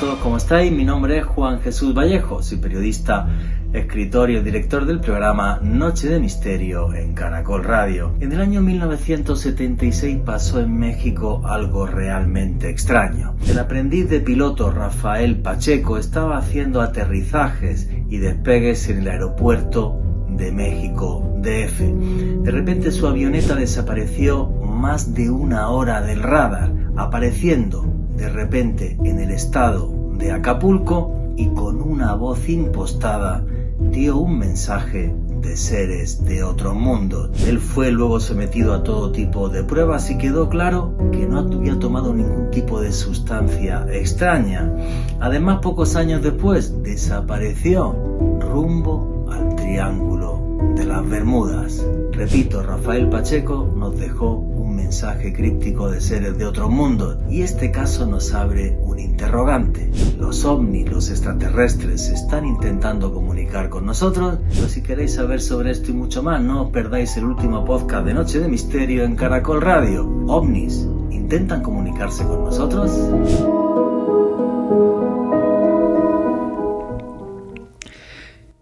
todos, ¿cómo estáis? Mi nombre es Juan Jesús Vallejo, soy periodista, escritor y el director del programa Noche de Misterio en Caracol Radio. En el año 1976 pasó en México algo realmente extraño. El aprendiz de piloto Rafael Pacheco estaba haciendo aterrizajes y despegues en el aeropuerto de México DF. De repente su avioneta desapareció más de una hora del radar, apareciendo de repente en el estado de Acapulco y con una voz impostada dio un mensaje de seres de otro mundo. Él fue luego sometido a todo tipo de pruebas y quedó claro que no había tomado ningún tipo de sustancia extraña. Además, pocos años después desapareció rumbo al Triángulo de las Bermudas. Repito, Rafael Pacheco nos dejó un mensaje críptico de seres de otro mundo y este caso nos abre un interrogante. Los ovnis, los extraterrestres, están intentando comunicar con nosotros, pero si queréis saber sobre esto y mucho más, no os perdáis el último podcast de Noche de Misterio en Caracol Radio. ¿Ovnis intentan comunicarse con nosotros?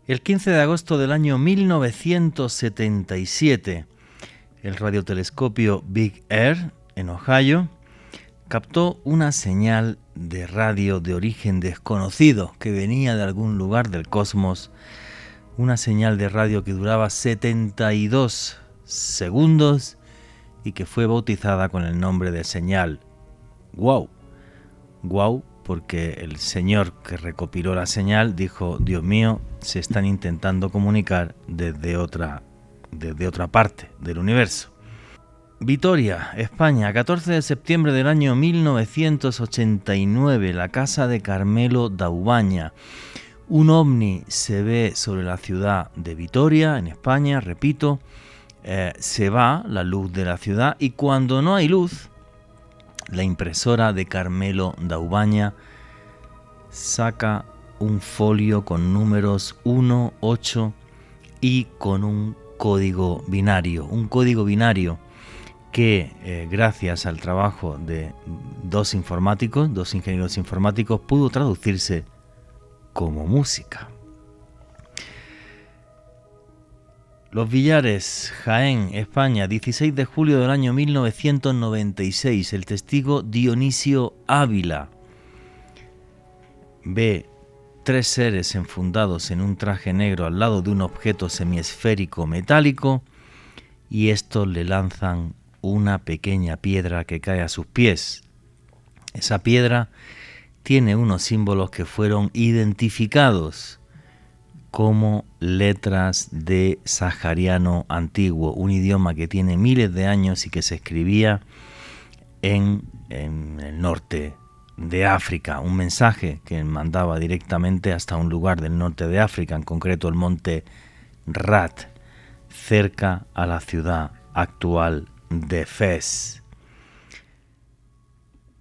El 15 de agosto del año 1977, el radiotelescopio Big Air, en Ohio, captó una señal de radio de origen desconocido que venía de algún lugar del cosmos, una señal de radio que duraba 72 segundos y que fue bautizada con el nombre de señal WOW. WOW porque el señor que recopiló la señal dijo: Dios mío, se están intentando comunicar desde otra parte del universo. Vitoria, España, 14 de septiembre del año 1989, la casa de Carmelo Daubaña. Un ovni se ve sobre la ciudad de Vitoria, en España, repito, se va la luz de la ciudad y cuando no hay luz, la impresora de Carmelo Daubaña saca un folio con números 1, 8 y con un código binario que gracias al trabajo de dos ingenieros informáticos, pudo traducirse como música. Los Villares, Jaén, España, 16 de julio del año 1996, el testigo Dionisio Ávila ve 3 seres enfundados en un traje negro al lado de un objeto semiesférico metálico y estos le lanzan una pequeña piedra que cae a sus pies. Esa piedra tiene unos símbolos que fueron identificados como letras de sahariano antiguo, un idioma que tiene miles de años y que se escribía en el norte de África, un mensaje que mandaba directamente hasta un lugar del norte de África, en concreto el monte Rat, cerca a la ciudad actual de Fez.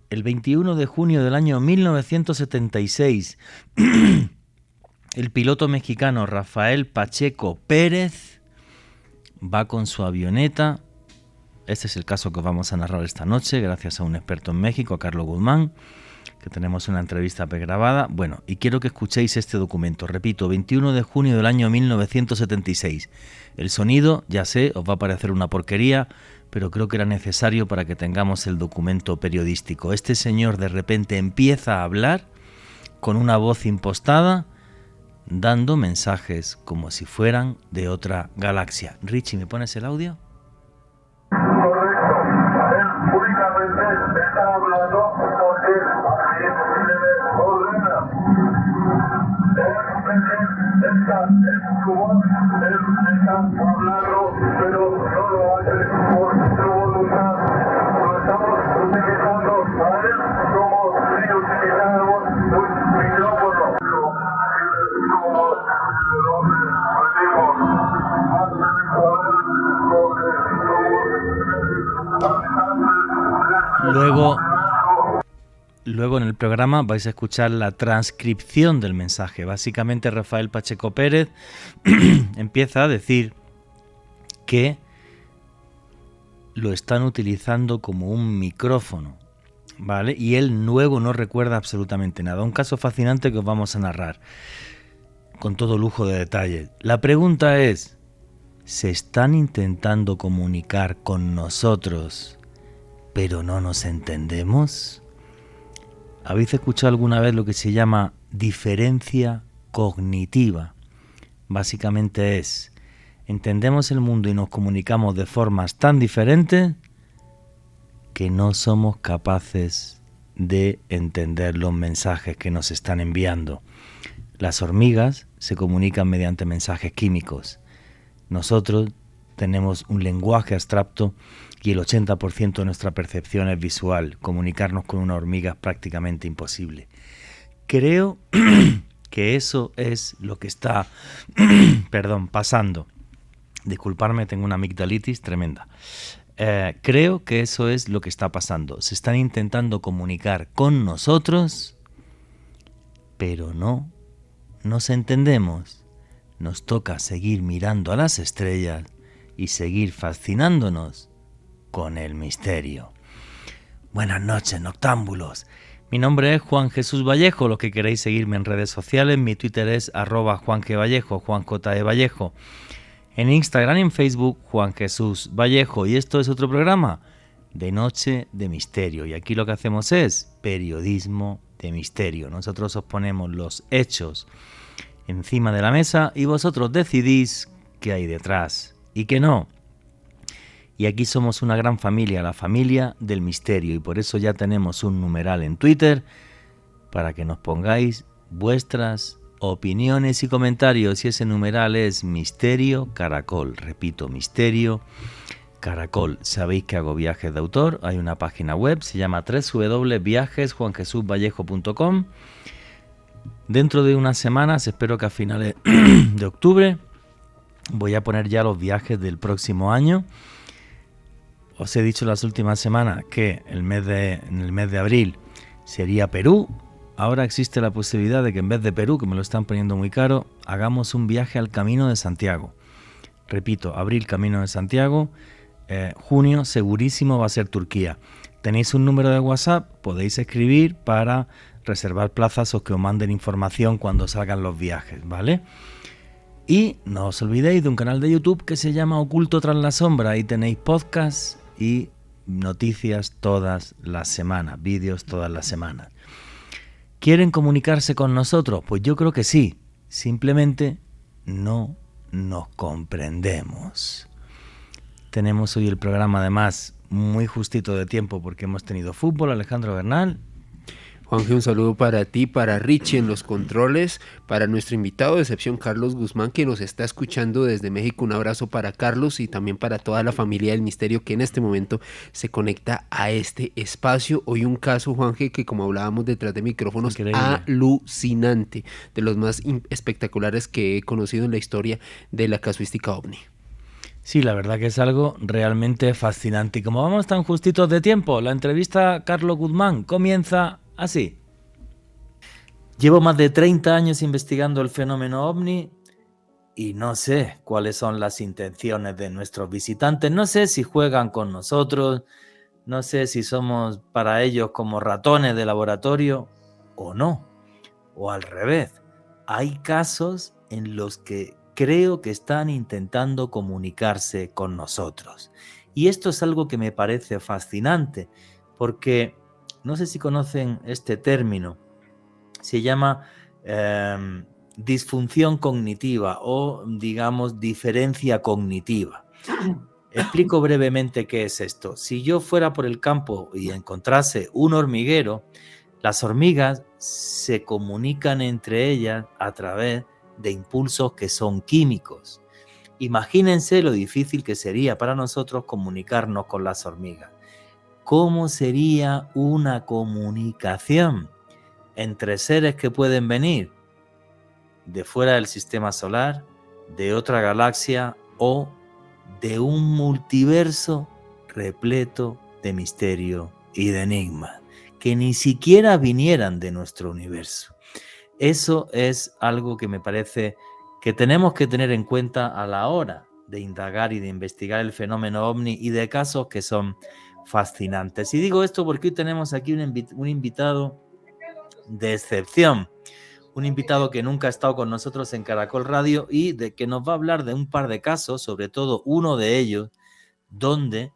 El 21 de junio del año 1976, el piloto mexicano Rafael Pacheco Pérez va con su avioneta. Este es el caso que vamos a narrar esta noche, gracias a un experto en México, a Carlos Guzmán, que tenemos una entrevista pregrabada. Bueno, y quiero que escuchéis este documento. Repito, 21 de junio del año 1976. El sonido, ya sé, os va a parecer una porquería, pero creo que era necesario para que tengamos el documento periodístico. Este señor de repente empieza a hablar con una voz impostada, dando mensajes como si fueran de otra galaxia. Richie, ¿me pones el audio? Correcto. Él únicamente está hablando porque así ordena. Esta es su voz, él está hablando, pero no lo hace por su voluntad. Lo estamos utilizando a él como si utilizáramos un micrófono. Luego en el programa vais a escuchar la transcripción del mensaje. Básicamente Rafael Pacheco Pérez empieza a decir que lo están utilizando como un micrófono. ¿vale? Y él luego no recuerda absolutamente nada. Un caso fascinante que os vamos a narrar con todo lujo de detalles. La pregunta es, ¿se están intentando comunicar con nosotros, pero no nos entendemos? ¿Habéis escuchado alguna vez lo que se llama diferencia cognitiva? Básicamente es, entendemos el mundo y nos comunicamos de formas tan diferentes que no somos capaces de entender los mensajes que nos están enviando. Las hormigas se comunican mediante mensajes químicos. Nosotros tenemos un lenguaje abstracto y el 80% de nuestra percepción es visual. Comunicarnos con una hormiga es prácticamente imposible. Creo que eso es lo que está pasando. Disculparme, tengo una amigdalitis tremenda. Creo que eso es lo que está pasando. Se están intentando comunicar con nosotros, pero no nos entendemos. Nos toca seguir mirando a las estrellas y seguir fascinándonos con el misterio. Buenas noches, noctámbulos. Mi nombre es Juan Jesús Vallejo. Los que queréis seguirme en redes sociales, mi Twitter es @JuanGVallejo, Juan J. E. Vallejo. En Instagram y en Facebook, Juan Jesús Vallejo. Y esto es otro programa de Noche de Misterio. Y aquí lo que hacemos es periodismo de misterio. Nosotros os ponemos los hechos encima de la mesa y vosotros decidís qué hay detrás y qué no. Y aquí somos una gran familia, la familia del misterio. Y por eso ya tenemos un numeral en Twitter para que nos pongáis vuestras opiniones y comentarios, y ese numeral es Misterio Caracol. Repito, Misterio Caracol. Sabéis que hago viajes de autor, hay una página web, se llama www.viajesjuanjesusvallejo.com. Dentro de unas semanas, espero que a finales de octubre, voy a poner ya los viajes del próximo año. Os he dicho las últimas semanas que en el mes de abril sería Perú. Ahora existe la posibilidad de que en vez de Perú, que me lo están poniendo muy caro, hagamos un viaje al Camino de Santiago. Repito, abril Camino de Santiago, junio segurísimo va a ser Turquía. Tenéis un número de WhatsApp, podéis escribir para reservar plazas o que os manden información cuando salgan los viajes, ¿vale? Y no os olvidéis de un canal de YouTube que se llama Oculto tras la sombra. Ahí tenéis podcasts y noticias todas las semanas, vídeos todas las semanas. ¿Quieren comunicarse con nosotros? Pues yo creo que sí. Simplemente no nos comprendemos. Tenemos hoy el programa además muy justito de tiempo porque hemos tenido fútbol. Alejandro Bernal. Juanje, un saludo para ti, para Richie en los controles, para nuestro invitado de excepción Carlos Guzmán, que nos está escuchando desde México. Un abrazo para Carlos y también para toda la familia del misterio que en este momento se conecta a este espacio. Hoy un caso, Juanje, que como hablábamos detrás de micrófonos, alucinante, de los más espectaculares que he conocido en la historia de la casuística OVNI. Sí, la verdad que es algo realmente fascinante. Y como vamos tan justitos de tiempo, la entrevista a Carlos Guzmán comienza así. Llevo más de 30 años investigando el fenómeno OVNI y no sé cuáles son las intenciones de nuestros visitantes. No sé si juegan con nosotros, no sé si somos para ellos como ratones de laboratorio o no, o al revés. Hay casos en los que creo que están intentando comunicarse con nosotros. Y esto es algo que me parece fascinante porque no sé si conocen este término, se llama disfunción cognitiva o, digamos, diferencia cognitiva. Explico brevemente qué es esto. Si yo fuera por el campo y encontrase un hormiguero, las hormigas se comunican entre ellas a través de impulsos que son químicos. Imagínense lo difícil que sería para nosotros comunicarnos con las hormigas. ¿Cómo sería una comunicación entre seres que pueden venir de fuera del sistema solar, de otra galaxia o de un multiverso repleto de misterio y de enigmas, que ni siquiera vinieran de nuestro universo? Eso es algo que me parece que tenemos que tener en cuenta a la hora de indagar y de investigar el fenómeno OVNI y de casos que son fascinantes. Y digo esto porque hoy tenemos aquí un invitado de excepción, un invitado que nunca ha estado con nosotros en Caracol Radio y de que nos va a hablar de un par de casos, sobre todo uno de ellos, donde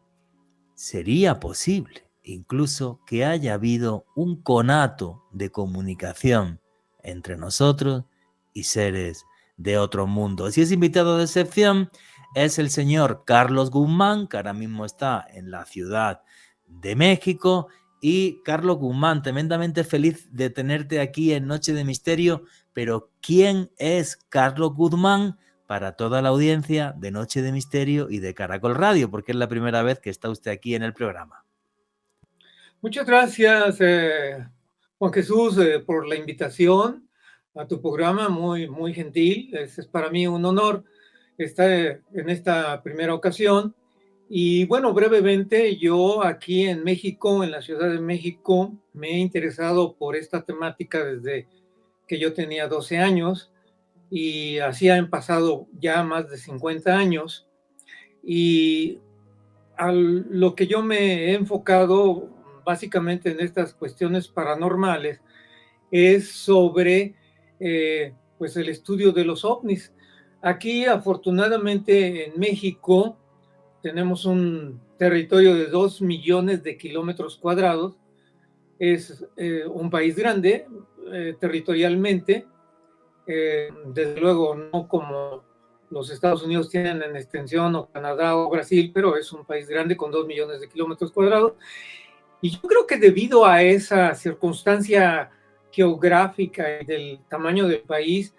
sería posible incluso que haya habido un conato de comunicación entre nosotros y seres de otros mundos. Y ese invitado de excepción es el señor Carlos Guzmán, que ahora mismo está en la Ciudad de México. Y Carlos Guzmán, tremendamente feliz de tenerte aquí en Noche de Misterio, pero ¿quién es Carlos Guzmán para toda la audiencia de Noche de Misterio y de Caracol Radio? Porque es la primera vez que está usted aquí en el programa. Muchas gracias, Juan Jesús, por la invitación a tu programa, muy, muy gentil. Es para mí un honor estar en esta primera ocasión. Y bueno, brevemente, yo aquí en México, en la Ciudad de México, me he interesado por esta temática desde que yo tenía 12 años y así han pasado ya más de 50 años. Y a lo que yo me he enfocado básicamente en estas cuestiones paranormales es sobre pues el estudio de los ovnis. Aquí, afortunadamente, en México tenemos un territorio de 2 millones de kilómetros cuadrados. Es un país grande territorialmente, desde luego no como los Estados Unidos tienen en extensión, o Canadá o Brasil, pero es un país grande con 2 millones de kilómetros cuadrados. Y yo creo que debido a esa circunstancia geográfica y del tamaño del país,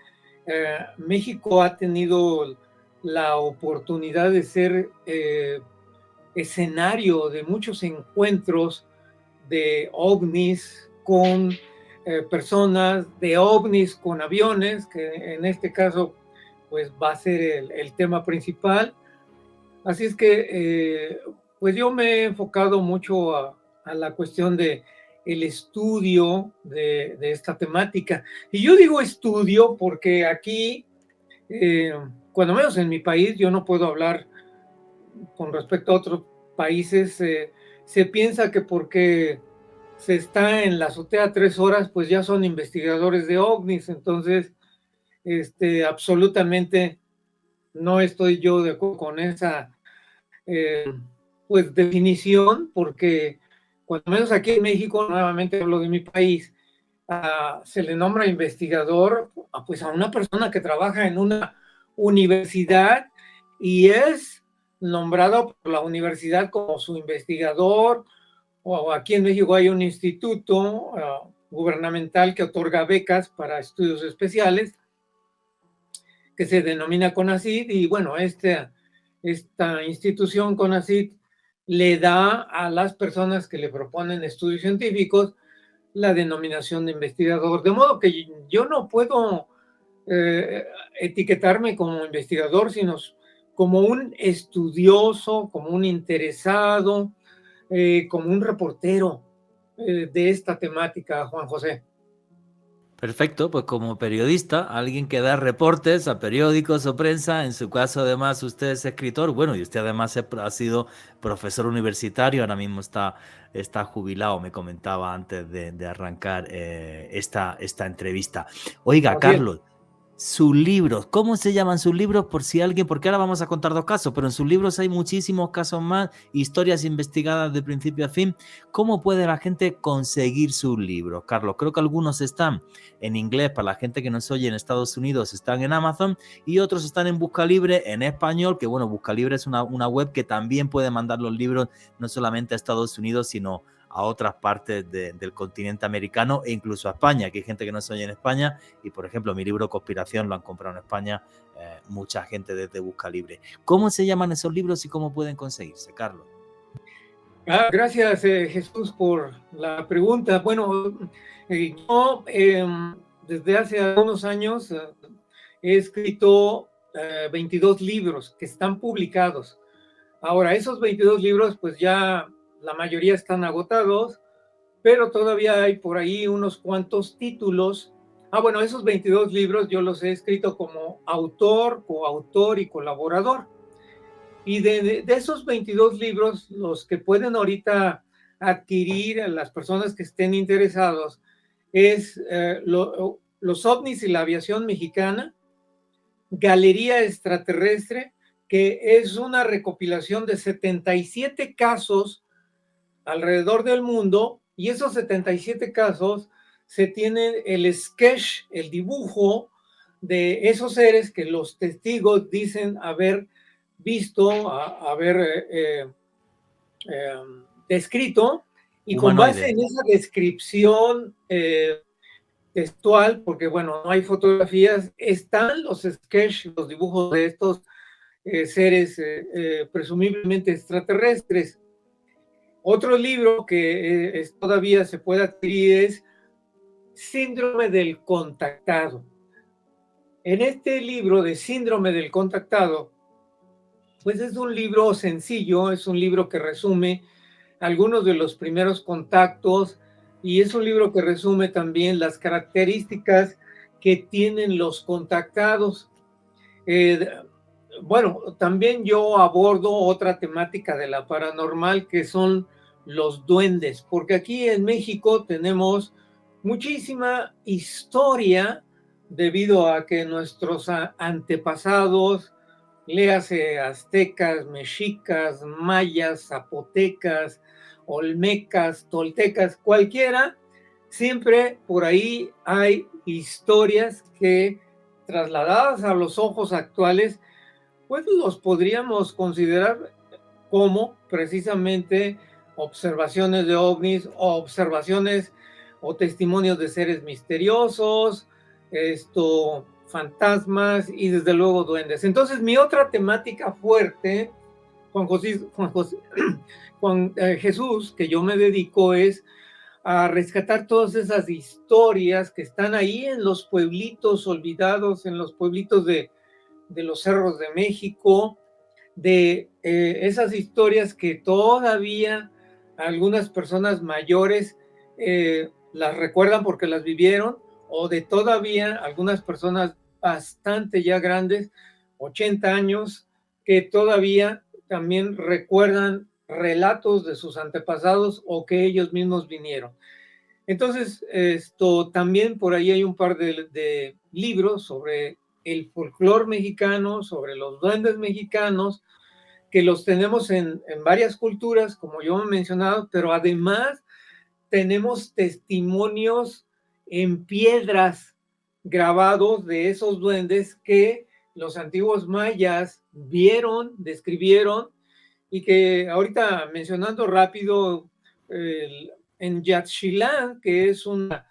México ha tenido la oportunidad de ser escenario de muchos encuentros de ovnis con personas, de ovnis con aviones, que en este caso pues va a ser el tema principal. Así es que pues yo me he enfocado mucho a la cuestión de el estudio de esta temática. Y yo digo estudio porque aquí, cuando menos en mi país, yo no puedo hablar con respecto a otros países, se piensa que porque se está en la azotea 3 horas, pues ya son investigadores de ovnis. Entonces, absolutamente no estoy yo de acuerdo con esa pues definición, porque cuando menos aquí en México, nuevamente hablo de mi país, se le nombra investigador pues a una persona que trabaja en una universidad y es nombrado por la universidad como su investigador, o aquí en México hay un instituto gubernamental que otorga becas para estudios especiales que se denomina CONACYT, y bueno, esta institución CONACYT le da a las personas que le proponen estudios científicos la denominación de investigador, de modo que yo no puedo etiquetarme como investigador, sino como un estudioso, como un interesado, como un reportero de esta temática, Juan José. Perfecto, pues como periodista, alguien que da reportes a periódicos o prensa, en su caso además usted es escritor, bueno, y usted además ha sido profesor universitario, ahora mismo está jubilado, me comentaba antes de arrancar esta entrevista. Oiga, Carlos, sus libros, ¿cómo se llaman sus libros? Por si alguien, porque ahora vamos a contar 2 casos, pero en sus libros hay muchísimos casos más, historias investigadas de principio a fin. ¿Cómo puede la gente conseguir sus libros, Carlos? Creo que algunos están en inglés, para la gente que nos oye en Estados Unidos están en Amazon, y otros están en Buscalibre en español, que bueno, Buscalibre es una web que también puede mandar los libros no solamente a Estados Unidos, sino a otras partes del continente americano e incluso a España, que hay gente que no se oye en España y, por ejemplo, mi libro Conspiración lo han comprado en España mucha gente desde Buscalibre. ¿Cómo se llaman esos libros y cómo pueden conseguirse, Carlos? Gracias, Jesús, por la pregunta. Bueno, yo desde hace algunos años he escrito 22 libros que están publicados. Ahora, esos 22 libros, pues ya la mayoría están agotados, pero todavía hay por ahí unos cuantos títulos. Bueno, esos 22 libros yo los he escrito como autor, coautor y colaborador. Y de esos 22 libros, los que pueden ahorita adquirir a las personas que estén interesados es Los ovnis y la aviación mexicana, Galería extraterrestre, que es una recopilación de 77 casos alrededor del mundo, y esos 77 casos se tienen el sketch, el dibujo de esos seres que los testigos dicen haber visto, haber descrito, y con base en esa descripción textual, porque bueno, no hay fotografías, están los sketches, los dibujos de estos seres presumiblemente extraterrestres. Otro libro que todavía se puede adquirir es Síndrome del Contactado. En este libro de Síndrome del Contactado, pues es un libro sencillo, es un libro que resume algunos de los primeros contactos y es un libro que resume también las características que tienen los contactados. Bueno, también yo abordo otra temática de la paranormal que son los duendes, porque aquí en México tenemos muchísima historia debido a que nuestros antepasados, léase aztecas, mexicas, mayas, zapotecas, olmecas, toltecas, cualquiera, siempre por ahí hay historias que trasladadas a los ojos actuales, pues los podríamos considerar como precisamente observaciones de ovnis o observaciones o testimonios de seres misteriosos, fantasmas y desde luego duendes. Entonces mi otra temática fuerte, Jesús, que yo me dedico es a rescatar todas esas historias que están ahí en los pueblitos olvidados, en los pueblitos de los cerros de México, de esas historias que todavía algunas personas mayores las recuerdan porque las vivieron, o de todavía algunas personas bastante ya grandes, 80 años, que todavía también recuerdan relatos de sus antepasados o que ellos mismos vinieron. Entonces, también por ahí hay un par de libros sobre el folclore mexicano, sobre los duendes mexicanos, que los tenemos en varias culturas, como yo he mencionado, pero además tenemos testimonios en piedras grabados de esos duendes que los antiguos mayas vieron, describieron, y que ahorita mencionando rápido, en Yaxchilán, que es una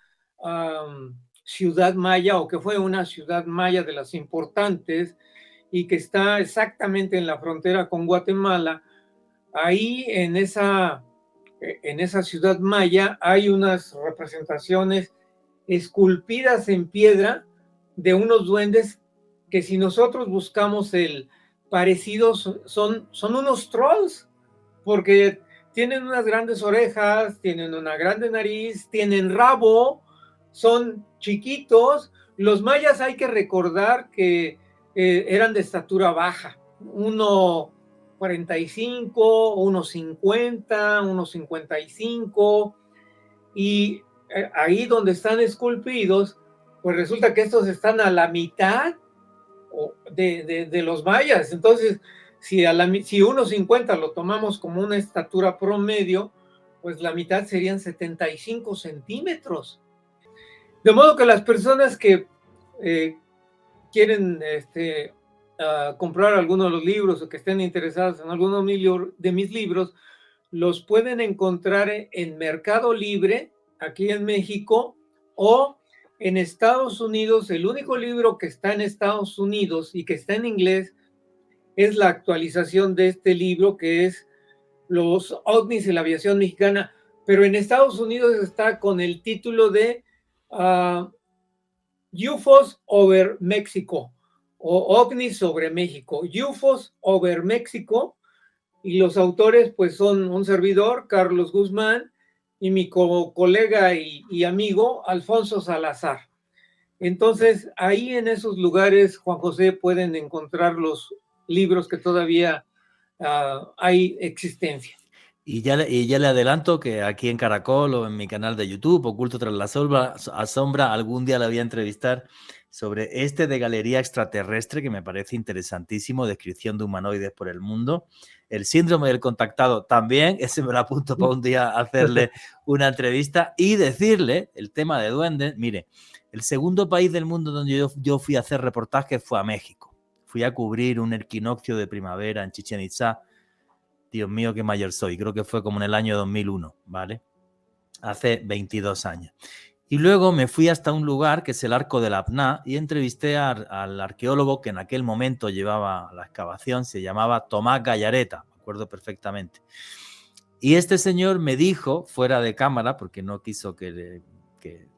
ciudad maya, o que fue una ciudad maya de las importantes, y que está exactamente en la frontera con Guatemala, ahí en esa ciudad maya hay unas representaciones esculpidas en piedra de unos duendes que, si nosotros buscamos el parecido, son unos trolls, porque tienen unas grandes orejas, tienen una grande nariz, tienen rabo, son chiquitos. Los mayas, hay que recordar que eran de estatura baja, 1,45, 1,50, 1,55, y ahí donde están esculpidos, pues resulta que estos están a la mitad de los mayas. Entonces, si 1,50 lo tomamos como una estatura promedio, pues la mitad serían 75 centímetros. De modo que las personas que quieren comprar alguno de los libros o que estén interesados en alguno de mis libros, los pueden encontrar en Mercado Libre, aquí en México, o en Estados Unidos. El único libro que está en Estados Unidos y que está en inglés es la actualización de este libro, que es Los ovnis y la aviación mexicana, pero en Estados Unidos está con el título de UFOs over México, o ovnis sobre México, UFOs over México, y los autores pues son un servidor, Carlos Guzmán, y mi colega y amigo Alfonso Salazar. Entonces, ahí en esos lugares, Juan José, pueden encontrar los libros que todavía hay existencia. Y ya le adelanto que aquí en Caracol o en mi canal de YouTube, Oculto tras la sombra, algún día la voy a entrevistar sobre este de Galería Extraterrestre, que me parece interesantísimo, descripción de humanoides por el mundo. El síndrome del contactado también, ese me lo apunto para un día hacerle una entrevista y decirle el tema de duendes. Mire, el segundo país del mundo donde yo fui a hacer reportajes fue a México. Fui a cubrir un equinoccio de primavera en Chichén Itzá. Dios mío, qué mayor soy. Creo que fue como en el año 2001, ¿vale? Hace 22 años. Y luego me fui hasta un lugar que es el Arco de la Apná y entrevisté al arqueólogo que en aquel momento llevaba la excavación, se llamaba Tomás Gallareta, me acuerdo perfectamente. Y este señor me dijo, fuera de cámara, porque no quiso que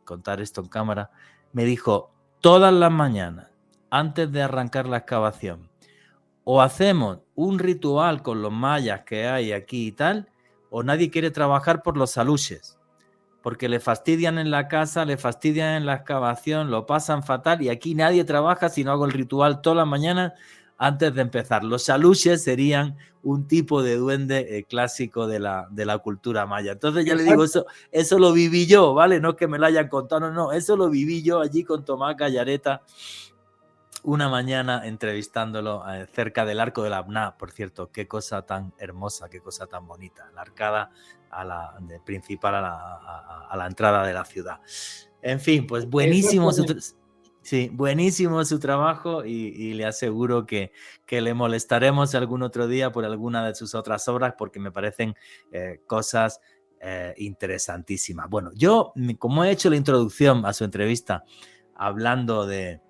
contar esto en cámara, me dijo, todas las mañanas, antes de arrancar la excavación, o hacemos un ritual con los mayas que hay aquí y tal, o nadie quiere trabajar por los aluches, porque le fastidian en la casa, le fastidian en la excavación, lo pasan fatal y aquí nadie trabaja si no hago el ritual todas las mañanas antes de empezar. Los aluches serían un tipo de duende clásico de la cultura maya. Entonces ya le digo, eso lo viví yo, ¿vale? No es que me lo hayan contado, no, eso lo viví yo allí con Tomás Gallareta una mañana entrevistándolo cerca del Arco de la Apná. Por cierto, qué cosa tan hermosa, qué cosa tan bonita. La arcada principal a la entrada de la ciudad. En fin, pues buenísimo buenísimo su trabajo y le aseguro que le molestaremos algún otro día por alguna de sus otras obras porque me parecen cosas interesantísimas. Bueno, yo, como he hecho la introducción a su entrevista hablando de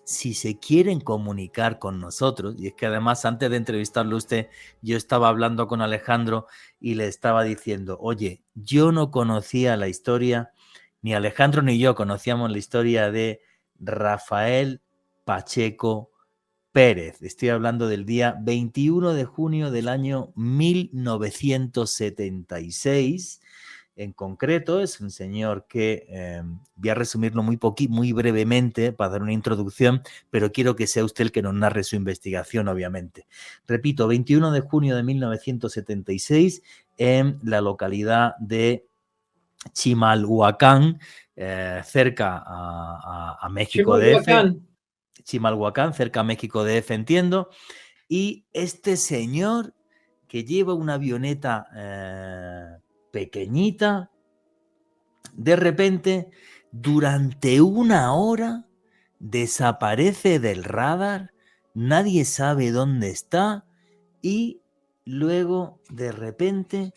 si se quieren comunicar con nosotros, y es que además antes de entrevistarlo a usted, yo estaba hablando con Alejandro y le estaba diciendo, oye, yo no conocía la historia, ni Alejandro ni yo conocíamos la historia de Rafael Pacheco Pérez. Estoy hablando del día 21 de junio del año 1976. En concreto, es un señor que voy a resumirlo muy brevemente para dar una introducción, pero quiero que sea usted el que nos narre su investigación, obviamente. Repito, 21 de junio de 1976, en la localidad de Chimalhuacán, cerca a México DF. Chimalhuacán, cerca a México DF, entiendo. Y este señor que lleva una avioneta pequeñita, de repente, durante una hora, desaparece del radar, nadie sabe dónde está y luego, de repente,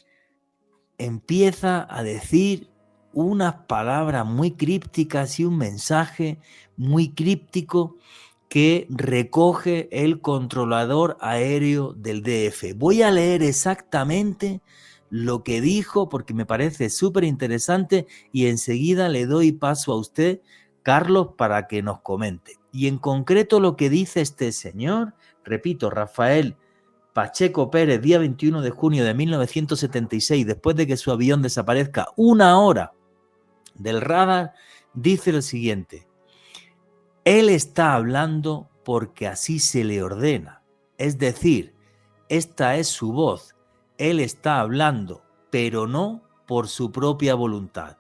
empieza a decir unas palabras muy crípticas y un mensaje muy críptico que recoge el controlador aéreo del DF. Voy a leer exactamente lo que dijo porque me parece súper interesante y enseguida le doy paso a usted, Carlos, para que nos comente. Y en concreto lo que dice este señor, repito, Rafael Pacheco Pérez, día 21 de junio de 1976, después de que su avión desaparezca una hora del radar, dice lo siguiente: él está hablando porque así se le ordena, es decir, esta es su voz. Él está hablando, pero no por su propia voluntad.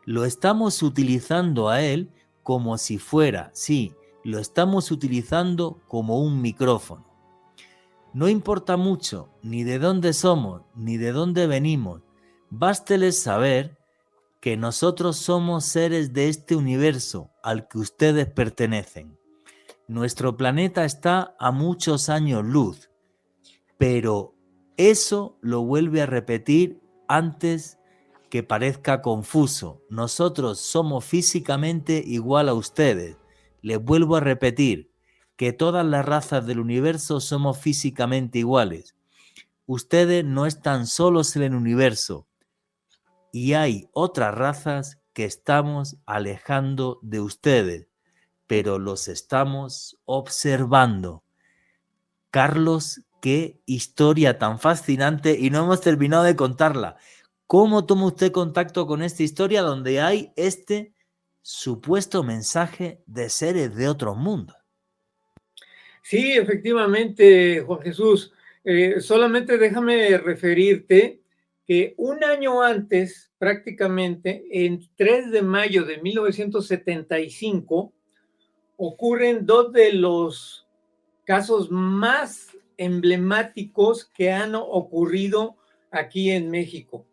Lo estamos utilizando a él como si fuera, sí, lo estamos utilizando como un micrófono. No importa mucho ni de dónde somos, ni de dónde venimos. Básteles saber que nosotros somos seres de este universo al que ustedes pertenecen. Nuestro planeta está a muchos años luz, pero eso lo vuelve a repetir antes que parezca confuso. Nosotros somos físicamente igual a ustedes. Les vuelvo a repetir que todas las razas del universo somos físicamente iguales. Ustedes no están solos en el universo y hay otras razas que estamos alejando de ustedes, pero los estamos observando. Carlos, qué historia tan fascinante y no hemos terminado de contarla. ¿Cómo toma usted contacto con esta historia donde hay este supuesto mensaje de seres de otros mundos? Sí, efectivamente, Juan Jesús. Solamente déjame referirte que un año antes, prácticamente, en 3 de mayo de 1975, ocurren dos de los casos más emblemáticos que han ocurrido aquí en México.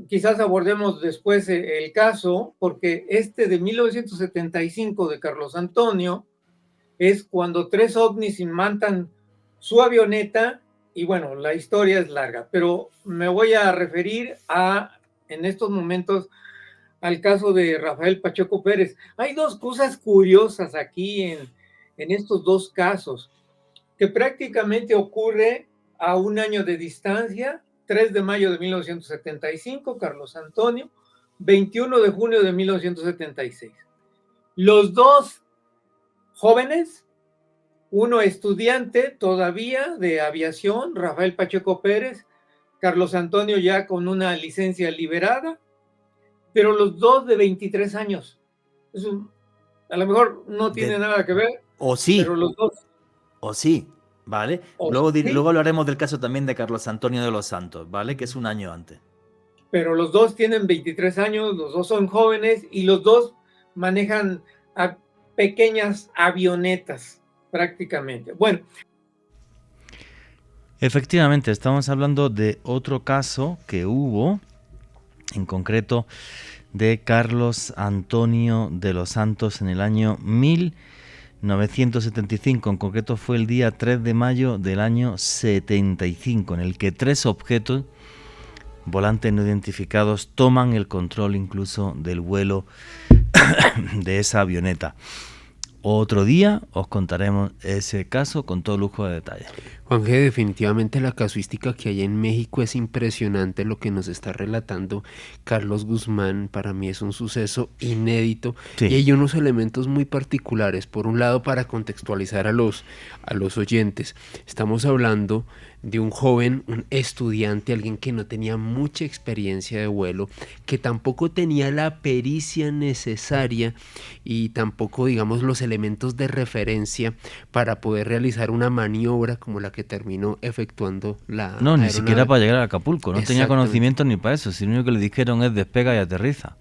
Quizás abordemos después el caso, porque este de 1975 de Carlos Antonio es cuando 3 ovnis imantan su avioneta, y bueno, la historia es larga, pero me voy a referir en estos momentos al caso de Rafael Pacheco Pérez. Hay dos cosas curiosas aquí en estos dos casos, que prácticamente ocurre a un año de distancia, 3 de mayo de 1975, Carlos Antonio, 21 de junio de 1976. Los dos jóvenes, uno estudiante todavía de aviación, Rafael Pacheco Pérez, Carlos Antonio ya con una licencia liberada, pero los dos de 23 años. A lo mejor no tiene nada que ver. O sí. Pero los dos. O sí, ¿vale? Luego hablaremos del caso también de Carlos Antonio de los Santos, ¿vale? Que es un año antes. Pero los dos tienen 23 años, los dos son jóvenes y los dos manejan pequeñas avionetas, prácticamente. Bueno. Efectivamente, estamos hablando de otro caso que hubo, en concreto de Carlos Antonio de los Santos en el año 1975, en concreto fue el día 3 de mayo del año 75, en el que 3 objetos volantes no identificados toman el control incluso del vuelo de esa avioneta. Otro día os contaremos ese caso con todo lujo de detalles. Juanje, definitivamente la casuística que hay en México es impresionante. Lo que nos está relatando Carlos Guzmán para mí es un suceso inédito, sí. Y hay unos elementos muy particulares. Por un lado, para contextualizar a los oyentes, estamos hablando de un joven, un estudiante, alguien que no tenía mucha experiencia de vuelo, que tampoco tenía la pericia necesaria y tampoco, digamos, los elementos de referencia para poder realizar una maniobra como la que terminó efectuando la aeronave. Ni siquiera para llegar a Acapulco, no tenía conocimiento ni para eso, sino lo único que le dijeron es despega y aterriza.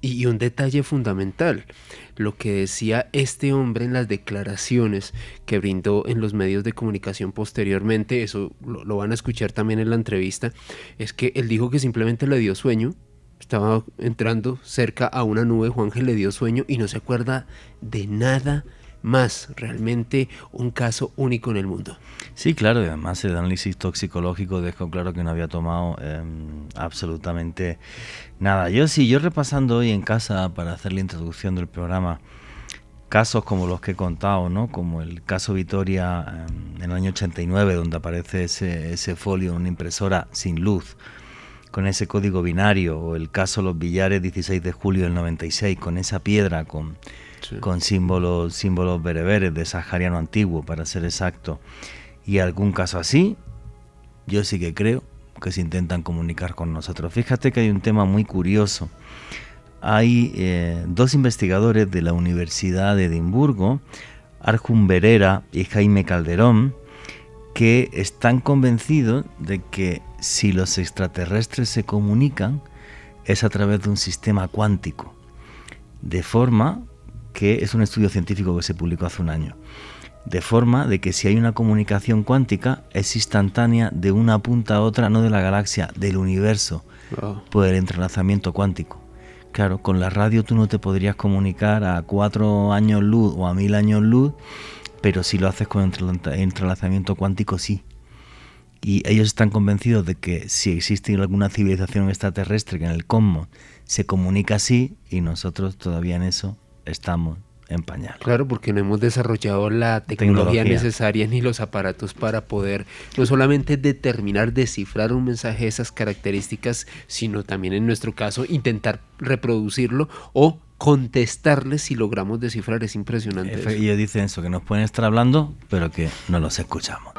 Y un detalle fundamental, lo que decía este hombre en las declaraciones que brindó en los medios de comunicación posteriormente, eso lo van a escuchar también en la entrevista, es que él dijo que simplemente le dio sueño, estaba entrando cerca a una nube, Juanje, le dio sueño y no se acuerda de nada más. Realmente un caso único en el mundo. Sí, claro, y además el análisis toxicológico dejó claro que no había tomado absolutamente nada. Yo repasando hoy en casa para hacer la introducción del programa, casos como los que he contado, ¿no? Como el caso Vitoria en el año 89, donde aparece ese folio en una impresora sin luz, con ese código binario, o el caso Los Villares 16 de julio del 96, con esa piedra con símbolos bereberes de sahariano antiguo, para ser exacto, y algún caso así, yo sí que creo que se intentan comunicar con nosotros. Fíjate que hay un tema muy curioso. Hay 2 investigadores de la Universidad de Edimburgo, Arjun Berera y Jaime Calderón, que están convencidos de que si los extraterrestres se comunican es a través de un sistema cuántico, de forma que es un estudio científico que se publicó hace un año, de forma de que si hay una comunicación cuántica es instantánea de una punta a otra, no de la galaxia, del universo, por el entrelazamiento cuántico. Claro, con la radio tú no te podrías comunicar a 4 años luz o a 1000 años luz, pero si lo haces con entrelazamiento cuántico, sí. Y ellos están convencidos de que si existe alguna civilización extraterrestre que en el cosmos se comunica así, y nosotros todavía en eso estamos en pañal. Claro, porque no hemos desarrollado la tecnología necesaria ni los aparatos para poder no solamente determinar, descifrar un mensaje de esas características, sino también en nuestro caso intentar reproducirlo o contestarles si logramos descifrar. Es impresionante. Ellos dicen eso, que nos pueden estar hablando, pero que no los escuchamos.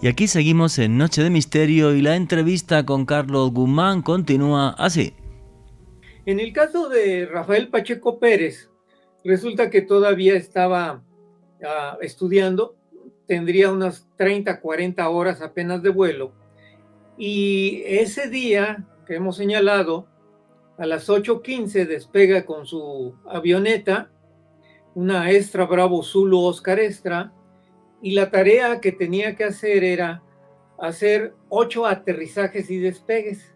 Y aquí seguimos en Noche de Misterio y la entrevista con Carlos Guzmán continúa así. En el caso de Rafael Pacheco Pérez, resulta que todavía estaba estudiando, tendría unas 30, 40 horas apenas de vuelo. Y ese día que hemos señalado, a las 8:15 despega con su avioneta, una Extra Bravo Zulu Oscar Extra, y la tarea que tenía que hacer era hacer 8 aterrizajes y despegues.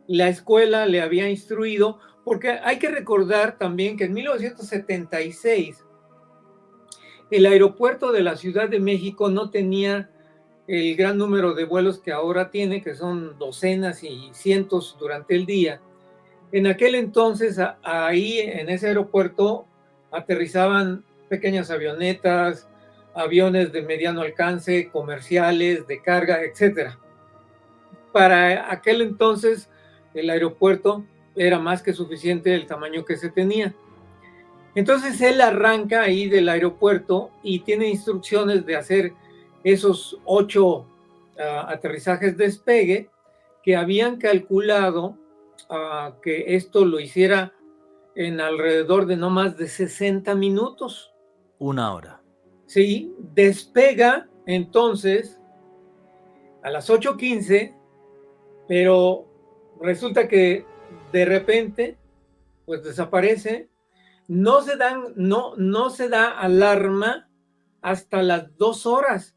La escuela le había instruido, porque hay que recordar también que en 1976 el aeropuerto de la Ciudad de México no tenía el gran número de vuelos que ahora tiene, que son docenas y cientos durante el día. En aquel entonces, ahí en ese aeropuerto aterrizaban pequeñas avionetas, aviones de mediano alcance, comerciales, de carga, etc. Para aquel entonces, el aeropuerto era más que suficiente el tamaño que se tenía. Entonces él arranca ahí del aeropuerto y tiene instrucciones de hacer esos 8 aterrizajes despegue, que habían calculado que esto lo hiciera en alrededor de no más de 60 minutos. 1 hora. Sí, despega entonces a las 8:15, pero resulta que de repente pues desaparece. No se da alarma hasta las 2 horas,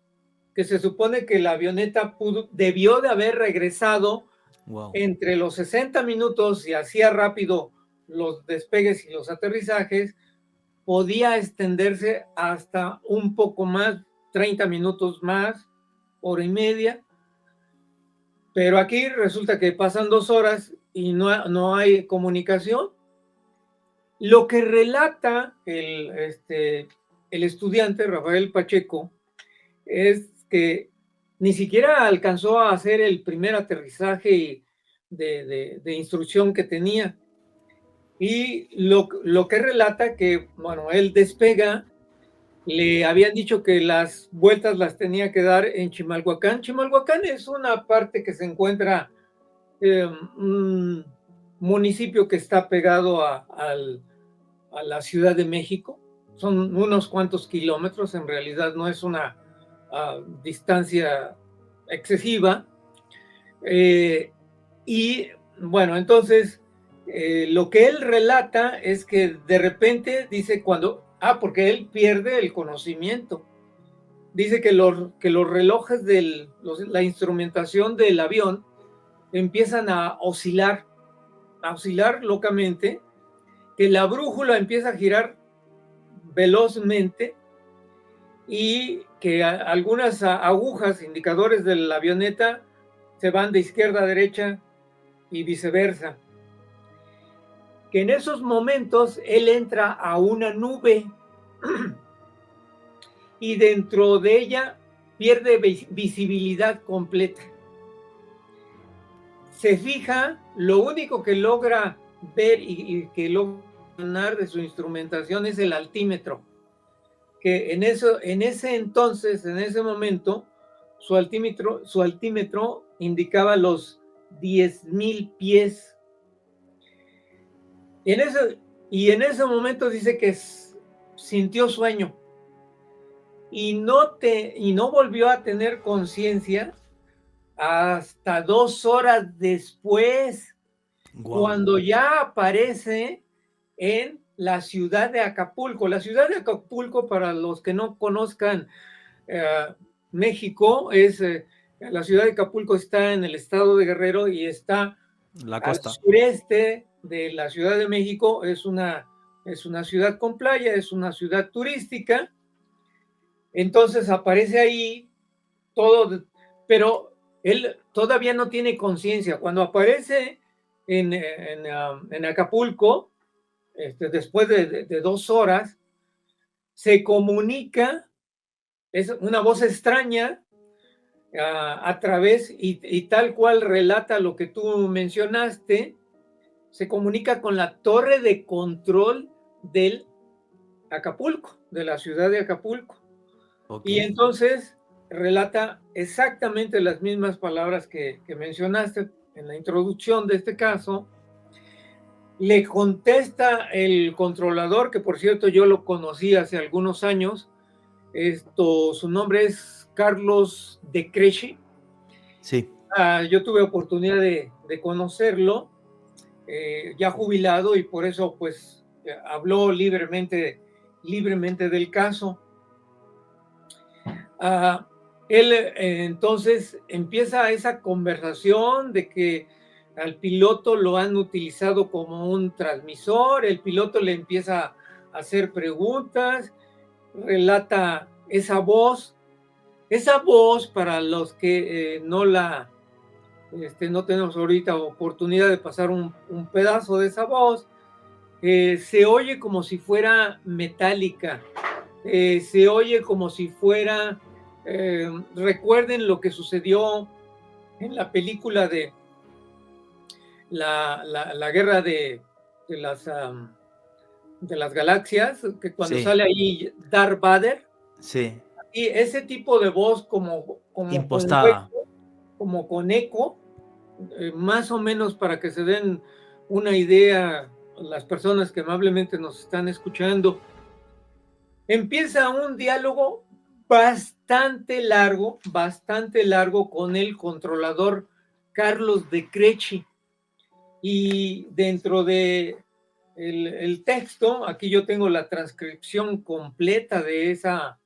que se supone que la avioneta debió de haber regresado. Wow. Entre los 60 minutos, y hacía rápido los despegues y los aterrizajes, podía extenderse hasta un poco más, 30 minutos más, hora y media. Pero aquí resulta que pasan 2 horas y no hay comunicación. Lo que relata el estudiante Rafael Pacheco es que ni siquiera alcanzó a hacer el primer aterrizaje de instrucción que tenía. Y lo que relata que, bueno, él despega, le habían dicho que las vueltas las tenía que dar en Chimalhuacán. Chimalhuacán es una parte que se encuentra, un municipio que está pegado a la Ciudad de México. Son unos cuantos kilómetros, en realidad no es una distancia excesiva. Y bueno, entonces lo que él relata es que de repente dice porque él pierde el conocimiento. Dice que los relojes la instrumentación del avión empiezan a oscilar locamente, que la brújula empieza a girar velozmente y que algunas agujas, indicadores de la avioneta, se van de izquierda a derecha y viceversa. Que en esos momentos él entra a una nube y dentro de ella pierde visibilidad completa. Se fija, lo único que logra ver y que logra de su instrumentación es el altímetro, que en ese entonces, en ese momento, su altímetro indicaba los 10,000 pies. Y en ese momento dice que sintió sueño y no volvió a tener conciencia hasta 2 horas después, wow, cuando ya aparece en la ciudad de Acapulco. La ciudad de Acapulco, para los que no conozcan México, la ciudad de Acapulco está en el estado de Guerrero y está la costa al sureste de la Ciudad de México. Es una ciudad con playa, es una ciudad turística. Entonces aparece ahí todo, pero él todavía no tiene conciencia. Cuando aparece en Acapulco, después de 2 horas, se comunica, es una voz extraña, a través, y tal cual relata lo que tú mencionaste, se comunica con la torre de control del Acapulco, de la ciudad de Acapulco. Okay. Y entonces relata exactamente las mismas palabras que mencionaste en la introducción de este caso. Le contesta el controlador, que por cierto yo lo conocí hace algunos años, Su nombre es Carlos de Cresci. Sí. Yo tuve oportunidad de conocerlo, ya jubilado, y por eso pues habló libremente del caso. Él entonces empieza esa conversación de que al piloto lo han utilizado como un transmisor, el piloto le empieza a hacer preguntas, relata esa voz para los que no tenemos ahorita oportunidad de pasar un pedazo de esa voz, se oye como si fuera metálica, se oye como si fuera, recuerden lo que sucedió en la película de la guerra de las galaxias, que cuando Sí. sale ahí Darth Vader, Sí. y ese tipo de voz como Impostada. como con eco, más o menos para que se den una idea las personas que amablemente nos están escuchando. Empieza un diálogo bastante largo con el controlador Carlos de Cresci, y dentro de el texto, aquí yo tengo la transcripción completa de esa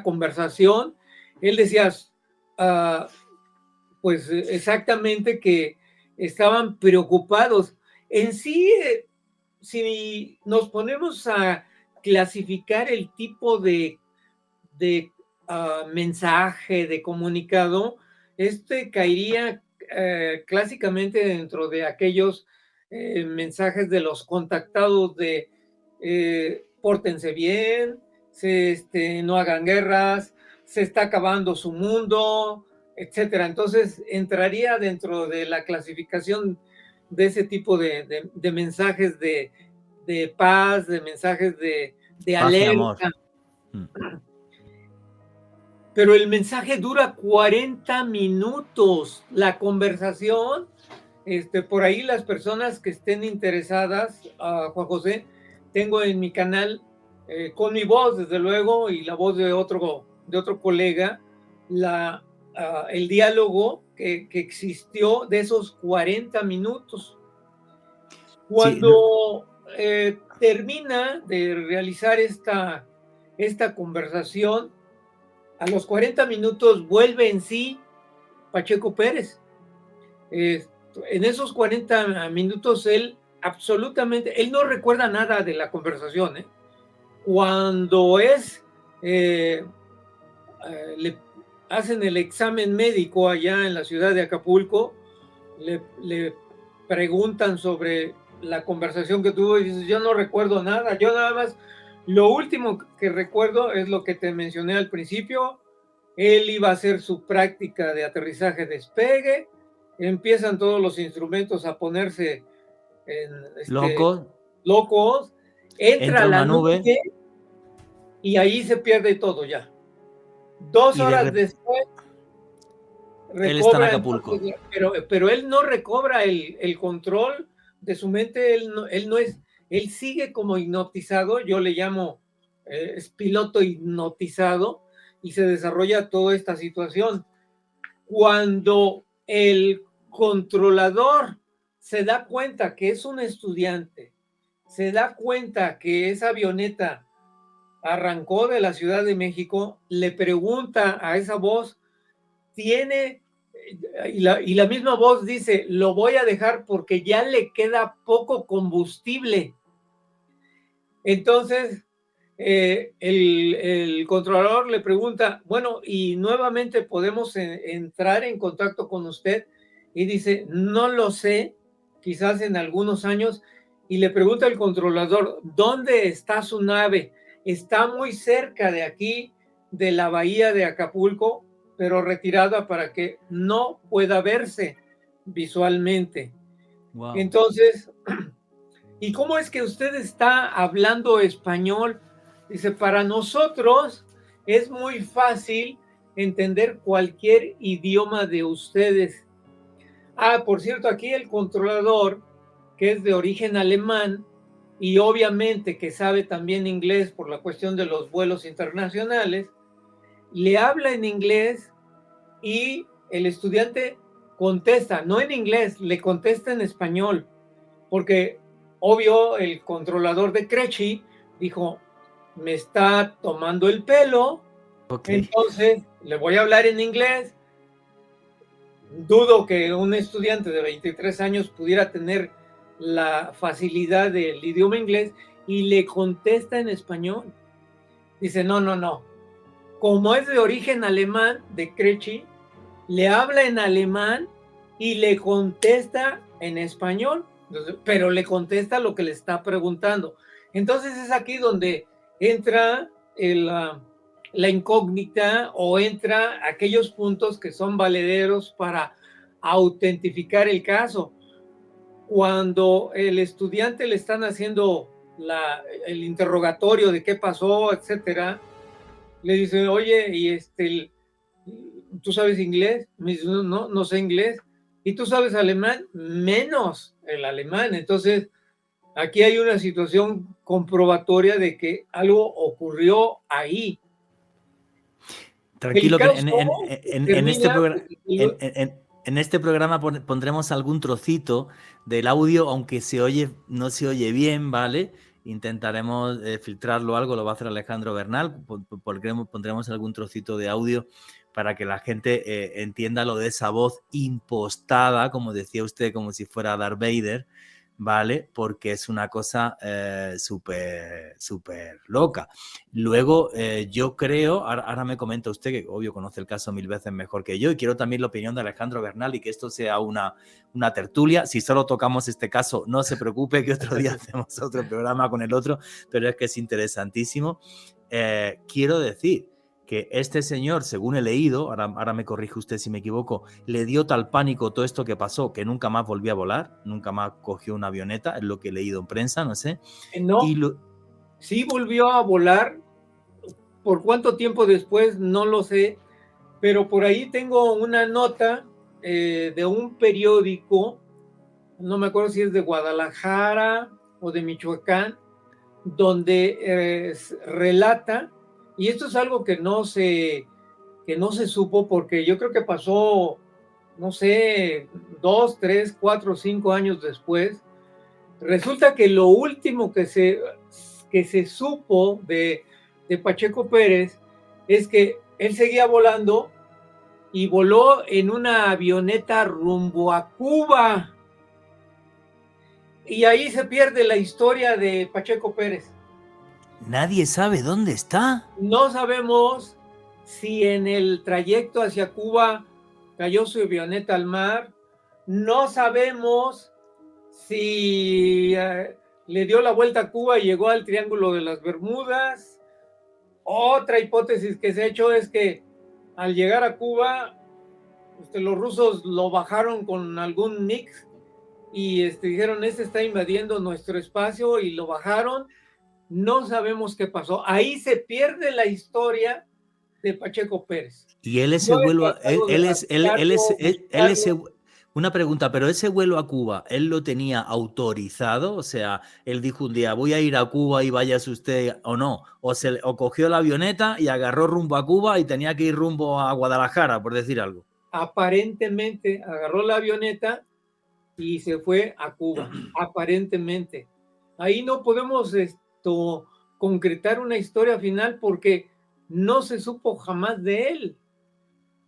conversación. Él decía, pues exactamente, que estaban preocupados. En sí, si nos ponemos a clasificar el tipo de mensaje, de comunicado, caería clásicamente dentro de aquellos mensajes de los contactados de pórtense bien, no hagan guerras, se está acabando su mundo, etcétera. Entonces entraría dentro de la clasificación de ese tipo de mensajes de paz, de mensajes de Paz y amor. alerta. Pero el mensaje dura 40 minutos. La conversación, por ahí las personas que estén interesadas, Juan José, tengo en mi canal, con mi voz, desde luego, y la voz de otro colega, el diálogo que existió de esos 40 minutos. Cuando termina de realizar esta conversación, a los 40 minutos vuelve en sí Pacheco Pérez. En esos 40 minutos él no recuerda nada de la conversación. Cuando le hacen el examen médico allá en la ciudad de Acapulco, le preguntan sobre la conversación que tuvo y dice, yo no recuerdo nada, yo nada más, lo último que recuerdo es lo que te mencioné al principio. Él iba a hacer su práctica de aterrizaje-despegue, empiezan todos los instrumentos a ponerse locos, entra la nube y ahí se pierde todo ya. 2 horas después él está en Acapulco. Pero él no recobra el control de su mente, él sigue como hipnotizado, yo le llamo es piloto hipnotizado, y se desarrolla toda esta situación. Cuando el controlador se da cuenta que es un estudiante, se da cuenta que esa avioneta arrancó de la Ciudad de México, le pregunta a esa voz, y la misma voz dice, lo voy a dejar porque ya le queda poco combustible. Entonces el controlador le pregunta, bueno, y nuevamente podemos entrar en contacto con usted, y dice, no lo sé, quizás en algunos años. Y le pregunta el controlador, ¿dónde está su nave? Está muy cerca de aquí, de la bahía de Acapulco, pero retirada para que no pueda verse visualmente. Wow. Entonces, ¿y cómo es que usted está hablando español? Dice, para nosotros es muy fácil entender cualquier idioma de ustedes. Por cierto, aquí el controlador, que es de origen alemán, y obviamente que sabe también inglés por la cuestión de los vuelos internacionales, le habla en inglés y el estudiante contesta, no en inglés, le contesta en español, porque obvio el controlador de Crechi dijo, me está tomando el pelo, entonces le voy a hablar en inglés. Dudo que un estudiante de 23 años pudiera tener la facilidad del idioma inglés y le contesta en español. Dice, no. Como es de origen alemán, de Crechi, le habla en alemán y le contesta en español, pero le contesta lo que le está preguntando. Entonces es aquí donde entra la incógnita o entra aquellos puntos que son valederos para autentificar el caso. Cuando el estudiante le están haciendo el interrogatorio de qué pasó, etcétera, le dice, oye, y ¿tú sabes inglés? Me dice, no sé inglés. ¿Y tú sabes alemán? Menos el alemán. Entonces, aquí hay una situación comprobatoria de que algo ocurrió ahí. Tranquilo, que en este programa pondremos algún trocito del audio, aunque no se oye bien, ¿vale? Intentaremos filtrarlo algo, lo va a hacer Alejandro Bernal, pondremos algún trocito de audio para que la gente entienda lo de esa voz impostada, como decía usted, como si fuera Darth Vader, ¿vale? Porque es una cosa súper loca. Luego, yo creo, ahora me comenta usted, que obvio conoce el caso 1000 veces mejor que yo, y quiero también la opinión de Alejandro Bernal y que esto sea una tertulia. Si solo tocamos este caso, no se preocupe, que otro día hacemos otro programa con el otro, pero es que es interesantísimo. Quiero decir que este señor, según he leído, ahora me corrige usted si me equivoco, le dio tal pánico todo esto que pasó que nunca más volvió a volar, nunca más cogió una avioneta, es lo que he leído en prensa, no sé. No, sí volvió a volar, ¿por cuánto tiempo después? No lo sé, pero por ahí tengo una nota de un periódico, no me acuerdo si es de Guadalajara o de Michoacán, donde relata. Y esto es algo que no se supo, porque yo creo que pasó, no sé, 2, 3, 4, 5 años después. Resulta que lo último que se supo de Pacheco Pérez es que él seguía volando y voló en una avioneta rumbo a Cuba. Y ahí se pierde la historia de Pacheco Pérez. Nadie sabe dónde está. No sabemos si en el trayecto hacia Cuba cayó su avioneta al mar. No sabemos si le dio la vuelta a Cuba y llegó al Triángulo de las Bermudas. Otra hipótesis que se ha hecho es que al llegar a Cuba, los rusos lo bajaron con algún MiG y dijeron, está invadiendo nuestro espacio, y lo bajaron. No sabemos qué pasó. Ahí se pierde la historia de Pacheco Pérez. Y una pregunta, pero ese vuelo a Cuba, ¿él lo tenía autorizado? O sea, él dijo un día, voy a ir a Cuba y váyase usted, o no. O cogió la avioneta y agarró rumbo a Cuba y tenía que ir rumbo a Guadalajara, por decir algo. Aparentemente agarró la avioneta y se fue a Cuba. Aparentemente. Ahí no podemos concretar una historia final porque no se supo jamás de él.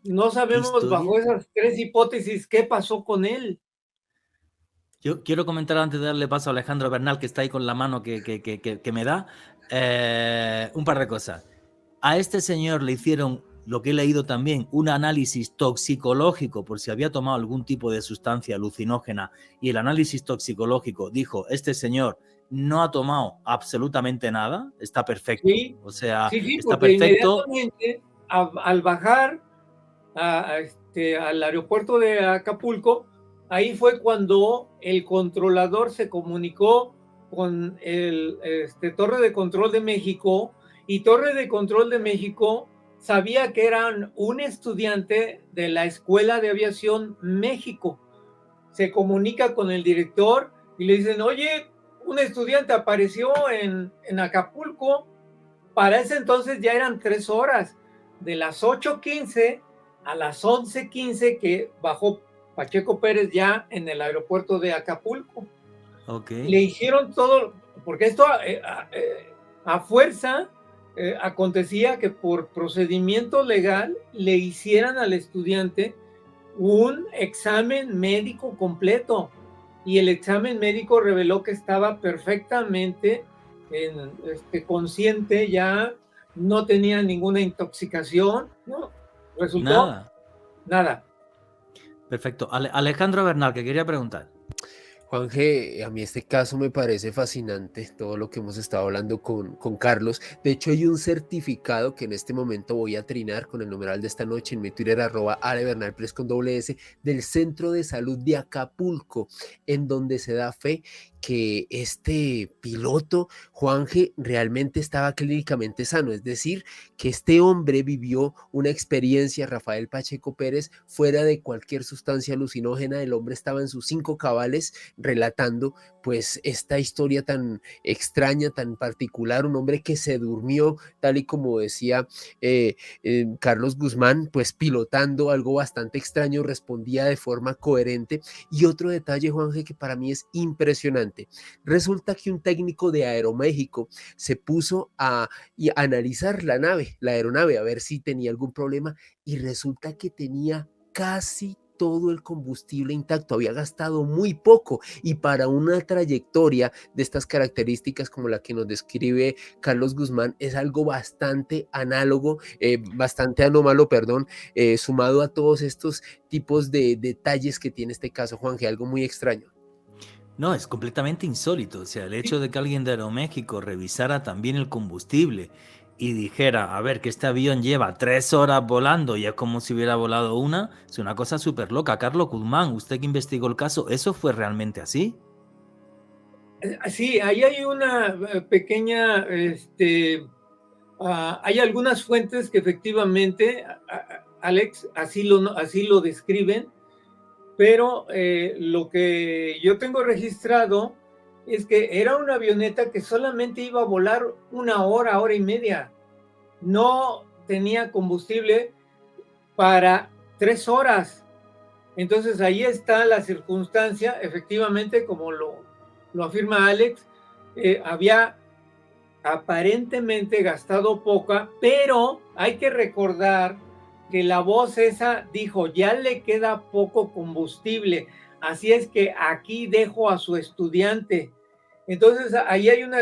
No sabemos bajo esas 3 hipótesis qué pasó con él. Yo quiero comentar, antes de darle paso a Alejandro Bernal, que está ahí con la mano que me da, un par de cosas. A este señor le hicieron, lo que he leído también, un análisis toxicológico por si había tomado algún tipo de sustancia alucinógena, y el análisis toxicológico dijo, este señor no ha tomado absolutamente nada, está perfecto. Sí, o sea, sí, está perfecto. Inmediatamente al bajar al aeropuerto de Acapulco, ahí fue cuando el controlador se comunicó con el Torre de Control de México, y Torre de Control de México sabía que eran un estudiante de la Escuela de Aviación México. Se comunica con el director y le dicen, oye, un estudiante apareció en Acapulco. Para ese entonces ya eran 3 horas, de las 8:15 a las 11:15 que bajó Pacheco Pérez ya en el aeropuerto de Acapulco. Okay. Le hicieron todo, porque esto a fuerza acontecía que por procedimiento legal le hicieran al estudiante un examen médico completo, y el examen médico reveló que estaba perfectamente consciente, ya no tenía ninguna intoxicación, ¿no? Resultó nada. Perfecto. Alejandro Bernal, que quería preguntar. Juanje, a mí este caso me parece fascinante, todo lo que hemos estado hablando con Carlos. De hecho, hay un certificado que en este momento voy a trinar con el numeral de esta noche en mi Twitter, @alebernalpress con @S, del Centro de Salud de Acapulco, en donde se da fe que este piloto, Juanje, realmente estaba clínicamente sano, es decir, que este hombre vivió una experiencia, Rafael Pacheco Pérez, fuera de cualquier sustancia alucinógena. El hombre estaba en sus 5 cabales relatando pues esta historia tan extraña, tan particular, un hombre que se durmió, tal y como decía Carlos Guzmán, pues pilotando algo bastante extraño, respondía de forma coherente. Y otro detalle, Juanje, que para mí es impresionante. Resulta que un técnico de Aeroméxico se puso a analizar la aeronave, a ver si tenía algún problema, y resulta que tenía casi todo el combustible intacto, había gastado muy poco, y para una trayectoria de estas características como la que nos describe Carlos Guzmán es algo bastante anómalo, sumado a todos estos tipos de detalles que tiene este caso, Juanje, algo muy extraño. No, es completamente insólito. O sea, el hecho de que alguien de Aeroméxico revisara también el combustible y dijera, a ver, que este avión lleva 3 horas volando y es como si hubiera volado una, es una cosa súper loca. Carlos Guzmán, usted que investigó el caso, ¿eso fue realmente así? Sí, ahí hay una pequeña, hay algunas fuentes que efectivamente, Alex, así lo describen, pero lo que yo tengo registrado es que era una avioneta que solamente iba a volar 1 hora, hora y media. No tenía combustible para 3 horas. Entonces ahí está la circunstancia, efectivamente, como lo afirma Alex, había aparentemente gastado poca, pero hay que recordar que la voz esa dijo, ya le queda poco combustible, así es que aquí dejo a su estudiante. Entonces ahí hay una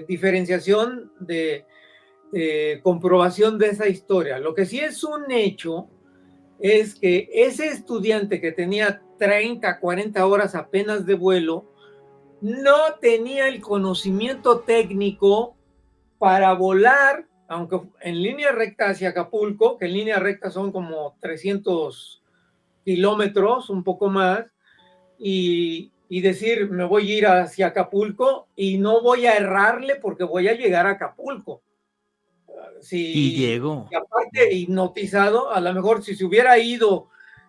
diferenciación de comprobación de esa historia. Lo que sí es un hecho es que ese estudiante que tenía 30, 40 horas apenas de vuelo, no tenía el conocimiento técnico para volar, aunque en línea recta hacia Acapulco, que en línea recta son como 300 kilómetros, un poco más, y decir, me voy a ir hacia Acapulco y no voy a errarle porque voy a llegar a Acapulco. Y llegó. Y aparte, hipnotizado, a lo mejor si se hubiera ido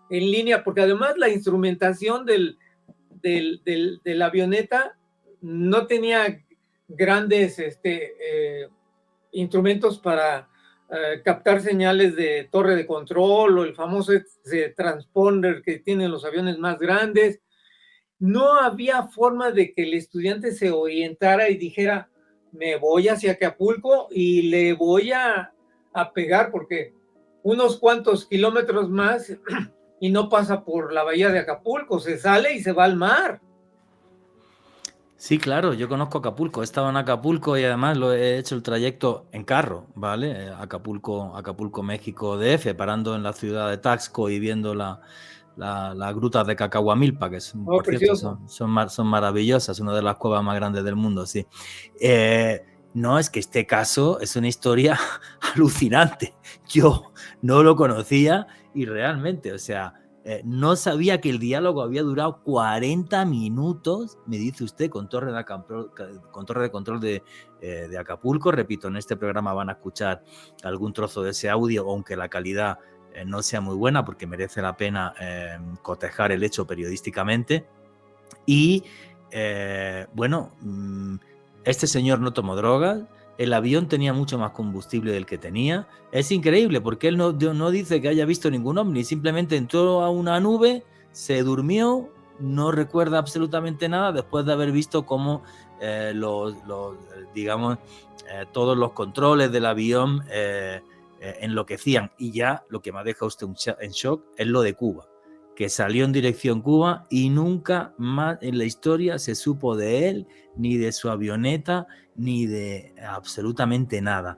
en línea, porque además la instrumentación de la avioneta no tenía grandes instrumentos para captar señales de torre de control o el famoso transponder que tienen los aviones más grandes. No había forma de que el estudiante se orientara y dijera, me voy hacia Acapulco y le voy a pegar porque unos cuantos kilómetros más y no pasa por la bahía de Acapulco, se sale y se va al mar. Sí, claro, yo conozco Acapulco, he estado en Acapulco y además lo he hecho el trayecto en carro, ¿vale? Acapulco, México, DF, parando en la ciudad de Taxco y viendo las grutas de Cacahuamilpa, que por cierto son maravillosas, una de las cuevas más grandes del mundo, sí. No, es que este caso es una historia alucinante. Yo no lo conocía y realmente, o sea, no sabía que el diálogo había durado 40 minutos, me dice usted, con torre de control de Acapulco. Repito, en este programa van a escuchar algún trozo de ese audio, aunque la calidad no sea muy buena, porque merece la pena cotejar el hecho periodísticamente. Y este señor no tomó drogas, el avión tenía mucho más combustible del que tenía. Es increíble porque él no dice que haya visto ningún ovni, simplemente entró a una nube, se durmió, no recuerda absolutamente nada después de haber visto cómo todos los controles del avión enloquecían. Y ya lo que me deja usted en shock es lo de Cuba, que salió en dirección Cuba y nunca más en la historia se supo de él, ni de su avioneta, ni de absolutamente nada.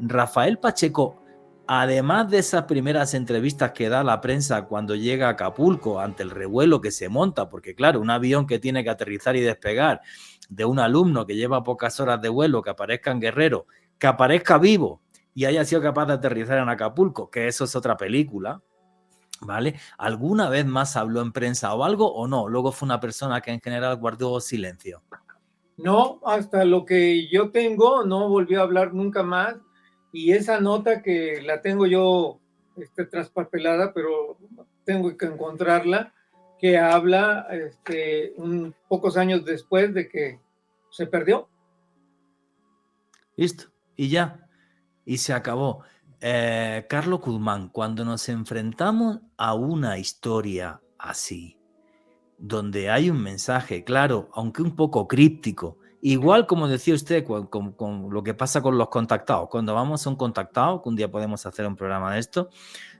Rafael Pacheco, además de esas primeras entrevistas que da a la prensa cuando llega a Acapulco ante el revuelo que se monta, porque claro, un avión que tiene que aterrizar y despegar de un alumno que lleva pocas horas de vuelo, que aparezca en Guerrero, que aparezca vivo y haya sido capaz de aterrizar en Acapulco, que eso es otra película, ¿vale? ¿Alguna vez más habló en prensa o algo o no? Luego fue una persona que en general guardó silencio. No, hasta lo que yo tengo, no volvió a hablar nunca más. Y esa nota que la tengo yo traspapelada, pero tengo que encontrarla, que habla pocos años después de que se perdió. Listo, y ya, y se acabó. Carlos Guzmán, cuando nos enfrentamos a una historia así, donde hay un mensaje claro, aunque un poco críptico, igual como decía usted con lo que pasa con los contactados, cuando vamos a un contactado, que un día podemos hacer un programa de esto,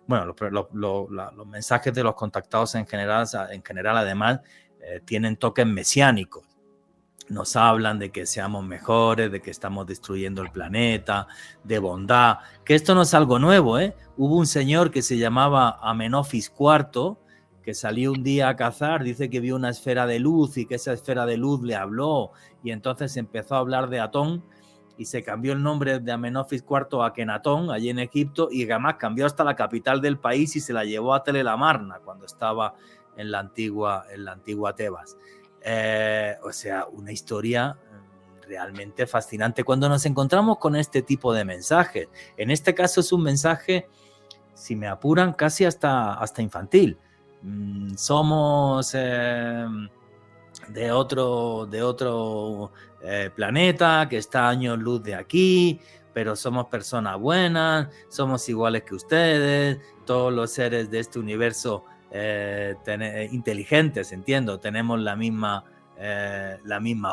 bueno, los mensajes de los contactados en general además tienen toques mesiánicos. Nos hablan de que seamos mejores, de que estamos destruyendo el planeta, de bondad, que esto no es algo nuevo, ¿eh? Hubo un señor que se llamaba Amenofis IV, que salió un día a cazar, dice que vio una esfera de luz y que esa esfera de luz le habló, y entonces empezó a hablar de Atón y se cambió el nombre de Amenofis IV a Kenatón, allí en Egipto, y además cambió hasta la capital del país y se la llevó a Tel el Amarna cuando estaba en la antigua Tebas. O sea, una historia realmente fascinante cuando nos encontramos con este tipo de mensajes. En este caso es un mensaje, si me apuran, casi hasta infantil. Somos de otro planeta que está a años luz de aquí, pero somos personas buenas, somos iguales que ustedes, todos los seres de este universo inteligentes, entiendo, tenemos la misma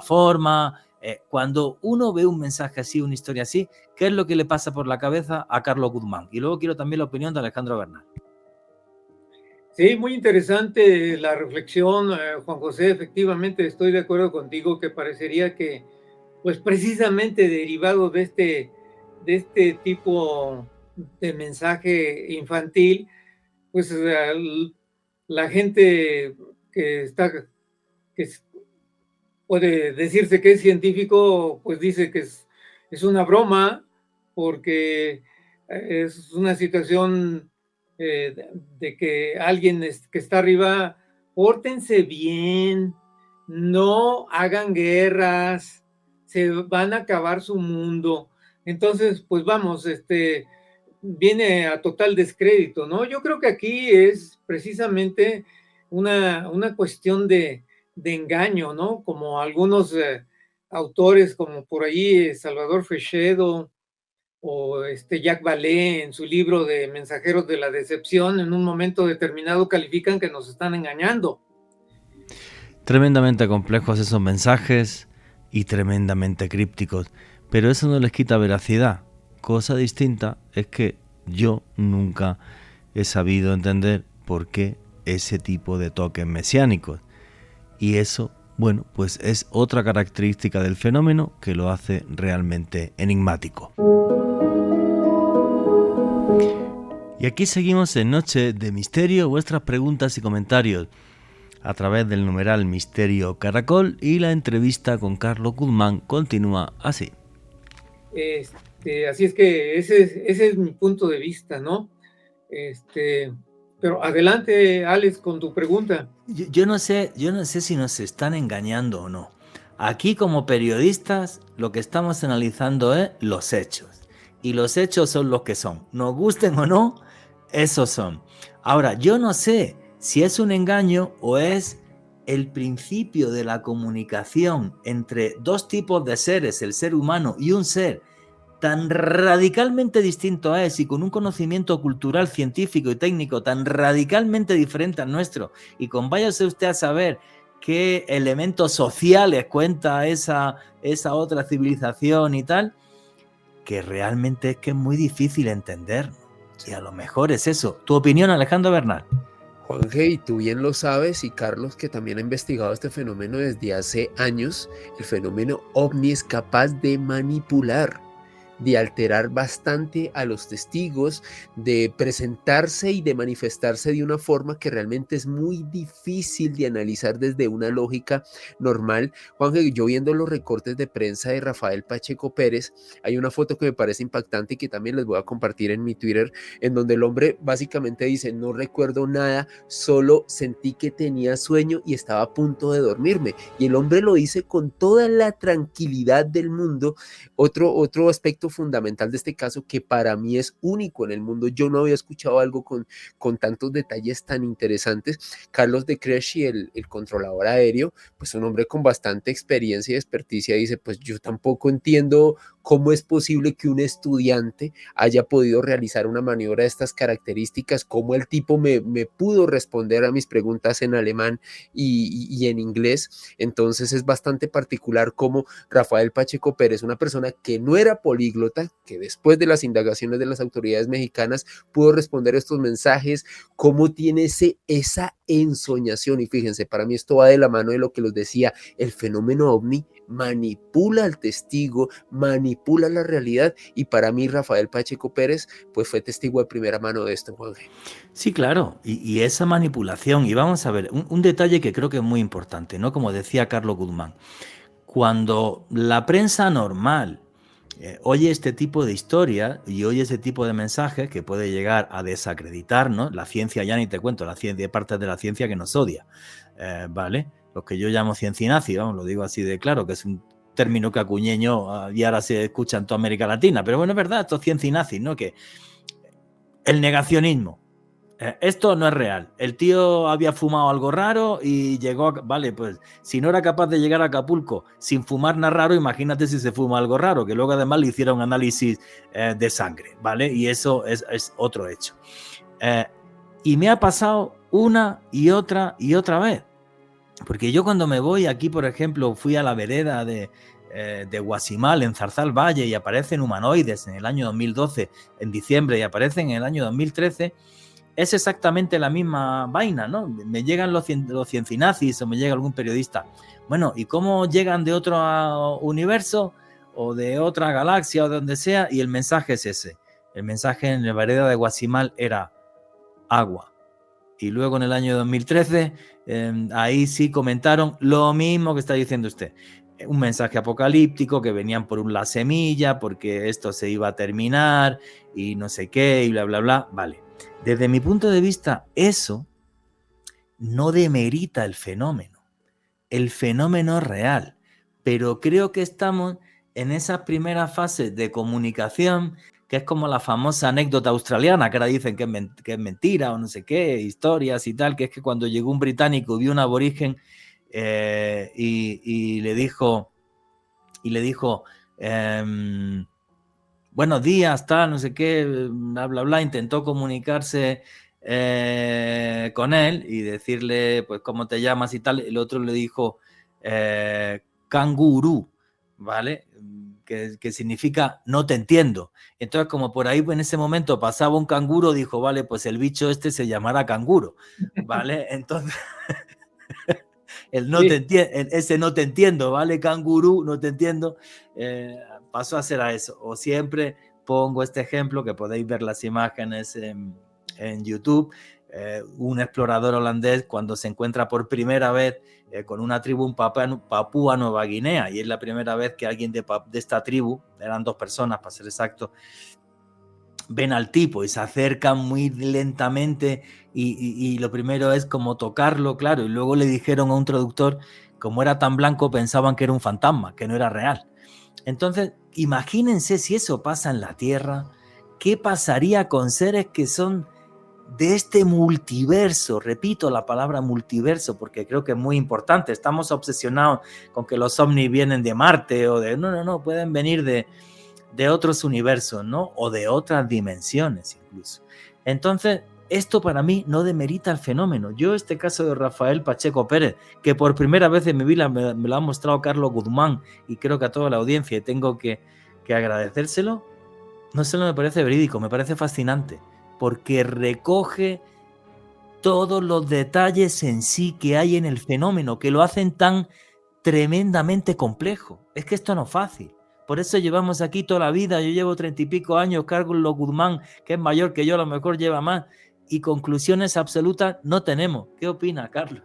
forma. Cuando uno ve un mensaje así, una historia así, ¿qué es lo que le pasa por la cabeza a Carlos Guzmán? Y luego quiero también la opinión de Alejandro Bernal. Sí, muy interesante la reflexión, Juan José. Efectivamente, estoy de acuerdo contigo que parecería que, pues precisamente derivado de este tipo de mensaje infantil, pues la gente que puede decirse que es científico, pues dice que es una broma, porque es una situación de que alguien que está arriba, pórtense bien, no hagan guerras, se van a acabar su mundo. Entonces, pues vamos, viene a total descrédito, ¿no? Yo creo que aquí es precisamente una cuestión de engaño, ¿no? Como algunos autores, como por ahí Salvador Frechedo o Jacques Vallée en su libro de Mensajeros de la Decepción, en un momento determinado califican que nos están engañando. Tremendamente complejos esos mensajes y tremendamente crípticos, pero eso no les quita veracidad. Cosa distinta es que yo nunca he sabido entender por qué ese tipo de toques mesiánicos. Y eso, bueno, pues es otra característica del fenómeno que lo hace realmente enigmático. Y aquí seguimos en Noche de Misterio, vuestras preguntas y comentarios a través del numeral Misterio Caracol, y la entrevista con Carlos Guzmán continúa así. Así es que ese es mi punto de vista, ¿no? Pero adelante, Alex, con tu pregunta. Yo no sé si nos están engañando o no. Aquí, como periodistas, lo que estamos analizando es los hechos. Y los hechos son los que son. Nos gusten o no, esos son. Ahora, yo no sé si es un engaño o es el principio de la comunicación entre dos tipos de seres, el ser humano y un ser tan radicalmente distinto a él y con un conocimiento cultural, científico y técnico tan radicalmente diferente al nuestro, y con váyase usted a saber qué elementos sociales cuenta esa otra civilización y tal, que realmente es que es muy difícil entender. Y a lo mejor es eso. ¿Tu opinión, Alejandro Bernal? Juanje, y tú bien lo sabes, y Carlos, que también ha investigado este fenómeno desde hace años, el fenómeno ovni es capaz de manipular, de alterar bastante a los testigos, de presentarse y de manifestarse de una forma que realmente es muy difícil de analizar desde una lógica normal. Juanje, yo viendo los recortes de prensa de Rafael Pacheco Pérez, hay una foto que me parece impactante y que también les voy a compartir en mi Twitter, en donde el hombre básicamente dice: no recuerdo nada, solo sentí que tenía sueño y estaba a punto de dormirme. Y el hombre lo dice con toda la tranquilidad del mundo. Otro aspecto fundamental de este caso, que para mí es único en el mundo, yo no había escuchado algo con tantos detalles tan interesantes. Carlos de Cresci, el controlador aéreo, pues un hombre con bastante experiencia y experticia, dice: pues yo tampoco entiendo cómo es posible que un estudiante haya podido realizar una maniobra de estas características, cómo el tipo me pudo responder a mis preguntas en alemán y en inglés. Entonces es bastante particular cómo Rafael Pacheco Pérez, una persona que no era políglota, que después de las indagaciones de las autoridades mexicanas pudo responder estos mensajes, cómo tiene esa ensoñación. Y fíjense, para mí esto va de la mano de lo que les decía, el fenómeno ovni manipula al testigo, manipula la realidad, y para mí Rafael Pacheco Pérez pues fue testigo de primera mano de esto, Juanje. Sí, claro, y esa manipulación, y vamos a ver, un detalle que creo que es muy importante, ¿no? Como decía Carlos Guzmán, cuando la prensa normal oye este tipo de historias y oye ese tipo de mensajes que puede llegar a desacreditarnos, la ciencia ya ni te cuento, la ciencia, hay partes de la ciencia que nos odia, ¿vale? Los que yo llamo ciencinazi, vamos, lo digo así de claro, que es un término que acuñé yo y ahora se escucha en toda América Latina, pero bueno, es verdad, estos ciencinazi, ¿no? Que el negacionismo, esto no es real. El tío había fumado algo raro y llegó, vale, pues si no era capaz de llegar a Acapulco sin fumar nada raro, imagínate si se fuma algo raro, que luego además le hicieron análisis de sangre, ¿vale? Y eso es otro hecho. Y me ha pasado una y otra vez. Porque yo cuando me voy aquí, por ejemplo, fui a la vereda de Guasimal, en Zarzal Valle, y aparecen humanoides en el año 2012, en diciembre, y aparecen en el año 2013, es exactamente la misma vaina, ¿no? Me llegan los ciencinazis o me llega algún periodista. Bueno, ¿y cómo llegan de otro universo o de otra galaxia o de donde sea? Y el mensaje es ese. El mensaje en la vereda de Guasimal era agua. Y luego en el año 2013, ahí sí comentaron lo mismo que está diciendo usted. Un mensaje apocalíptico, que venían por la semilla, porque esto se iba a terminar y no sé qué y bla, bla, bla. Vale. Desde mi punto de vista, eso no demerita el fenómeno. El fenómeno es real, pero creo que estamos en esas primeras fases de comunicación, que es como la famosa anécdota australiana, que ahora dicen que es mentira o no sé qué, historias y tal, que es que cuando llegó un británico, vio un aborigen y le dijo, buenos días, tal, no sé qué, bla, bla, bla, intentó comunicarse con él y decirle, pues, cómo te llamas y tal. El otro le dijo cangurú, ¿vale? Que significa no te entiendo. Entonces, como por ahí en ese momento pasaba un canguro, dijo, vale, pues el bicho este se llamará canguro, ¿vale? Entonces, ese no te entiendo, ¿vale? Cangurú, no te entiendo, pasó a ser a eso. O siempre pongo este ejemplo, que podéis ver las imágenes en YouTube, un explorador holandés cuando se encuentra por primera vez con una tribu en Papúa Nueva Guinea, y es la primera vez que alguien de esta tribu, eran 2 personas para ser exacto, ven al tipo y se acercan muy lentamente y lo primero es como tocarlo, claro, y luego le dijeron a un traductor, como era tan blanco, pensaban que era un fantasma, que no era real. Entonces, imagínense si eso pasa en la Tierra, ¿qué pasaría con seres que son de este multiverso. Repito la palabra multiverso porque creo que es muy importante. Estamos obsesionados con que los ovnis vienen de Marte o de... No, pueden venir de otros universos, ¿no? O de otras dimensiones incluso. Entonces, esto para mí no demerita el fenómeno. Yo este caso de Rafael Pacheco Pérez, que por primera vez en mi vida me lo ha mostrado Carlos Guzmán, y creo que a toda la audiencia, y tengo que agradecérselo, no solo me parece verídico, me parece fascinante, porque recoge todos los detalles en sí que hay en el fenómeno, que lo hacen tan tremendamente complejo. Es que esto no es fácil. Por eso llevamos aquí toda la vida. Yo llevo 30 y pico años, Carlos Guzmán, que es mayor que yo, a lo mejor lleva más, y conclusiones absolutas no tenemos. ¿Qué opina, Carlos?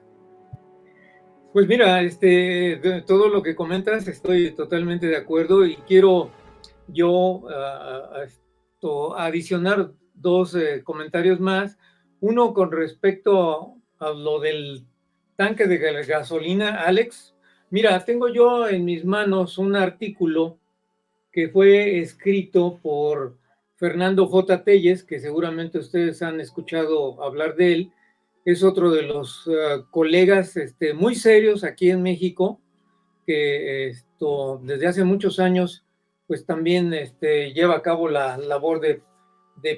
Pues mira, de todo lo que comentas estoy totalmente de acuerdo, y quiero yo adicionar dos comentarios más. Uno con respecto a lo del tanque de gasolina, Alex. Mira, tengo yo en mis manos un artículo que fue escrito por Fernando J. Telles, que seguramente ustedes han escuchado hablar de él. Es otro de los colegas muy serios aquí en México, que desde hace muchos años pues también lleva a cabo la labor de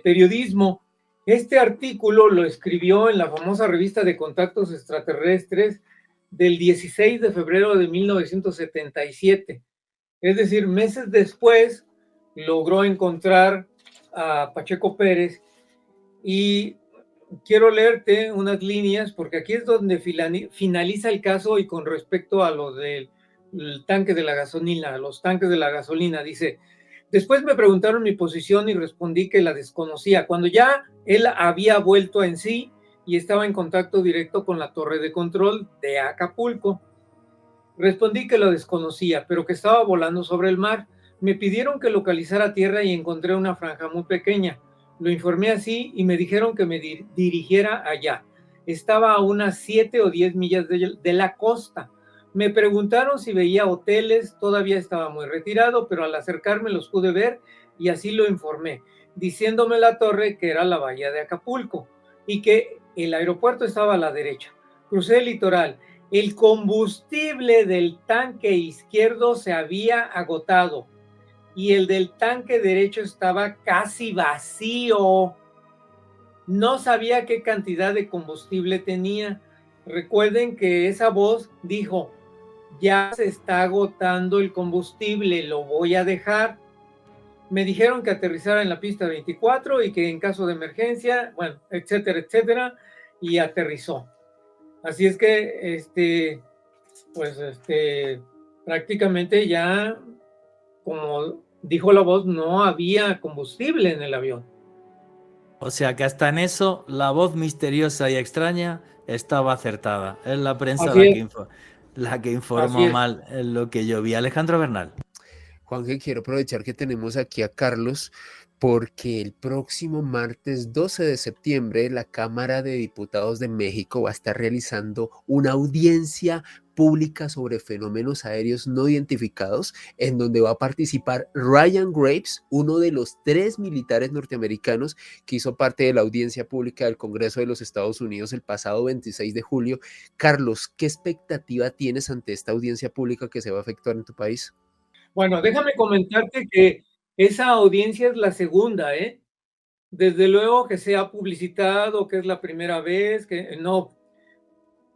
periodismo. Este artículo lo escribió en la famosa revista de Contactos Extraterrestres del 16 de febrero de 1977. Es decir, meses después logró encontrar a Pacheco Pérez, y quiero leerte unas líneas porque aquí es donde finaliza el caso. Y con respecto a lo del tanque de la gasolina, los tanques de la gasolina, dice: después me preguntaron mi posición y respondí que la desconocía, cuando ya él había vuelto en sí y estaba en contacto directo con la torre de control de Acapulco. Respondí que lo desconocía, pero que estaba volando sobre el mar. Me pidieron que localizara tierra y encontré una franja muy pequeña. Lo informé así y me dijeron que me dirigiera allá. Estaba a unas 7 o 10 millas de la costa. Me preguntaron si veía hoteles. Todavía estaba muy retirado, pero al acercarme los pude ver y así lo informé, diciéndome la torre que era la bahía de Acapulco y que el aeropuerto estaba a la derecha. Crucé el litoral. El combustible del tanque izquierdo se había agotado y el del tanque derecho estaba casi vacío. No sabía qué cantidad de combustible tenía. Recuerden que esa voz dijo: ya se está agotando el combustible, lo voy a dejar. Me dijeron que aterrizara en la pista 24 y que en caso de emergencia, bueno, etcétera, etcétera, y aterrizó. Así es que, prácticamente ya, como dijo la voz, no había combustible en el avión. O sea que hasta en eso la voz misteriosa y extraña estaba acertada. Es la prensa la que informó mal en lo que yo vi. Alejandro Bernal. Juanje, quiero aprovechar que tenemos aquí a Carlos, porque el próximo martes 12 de septiembre la Cámara de Diputados de México va a estar realizando una audiencia pública sobre fenómenos aéreos no identificados, en donde va a participar Ryan Graves, uno de los 3 militares norteamericanos que hizo parte de la audiencia pública del Congreso de los Estados Unidos el pasado 26 de julio. Carlos, ¿qué expectativa tienes ante esta audiencia pública que se va a efectuar en tu país? Bueno, déjame comentarte que esa audiencia es la segunda, ¿eh? Desde luego que se ha publicitado que es la primera vez, que no.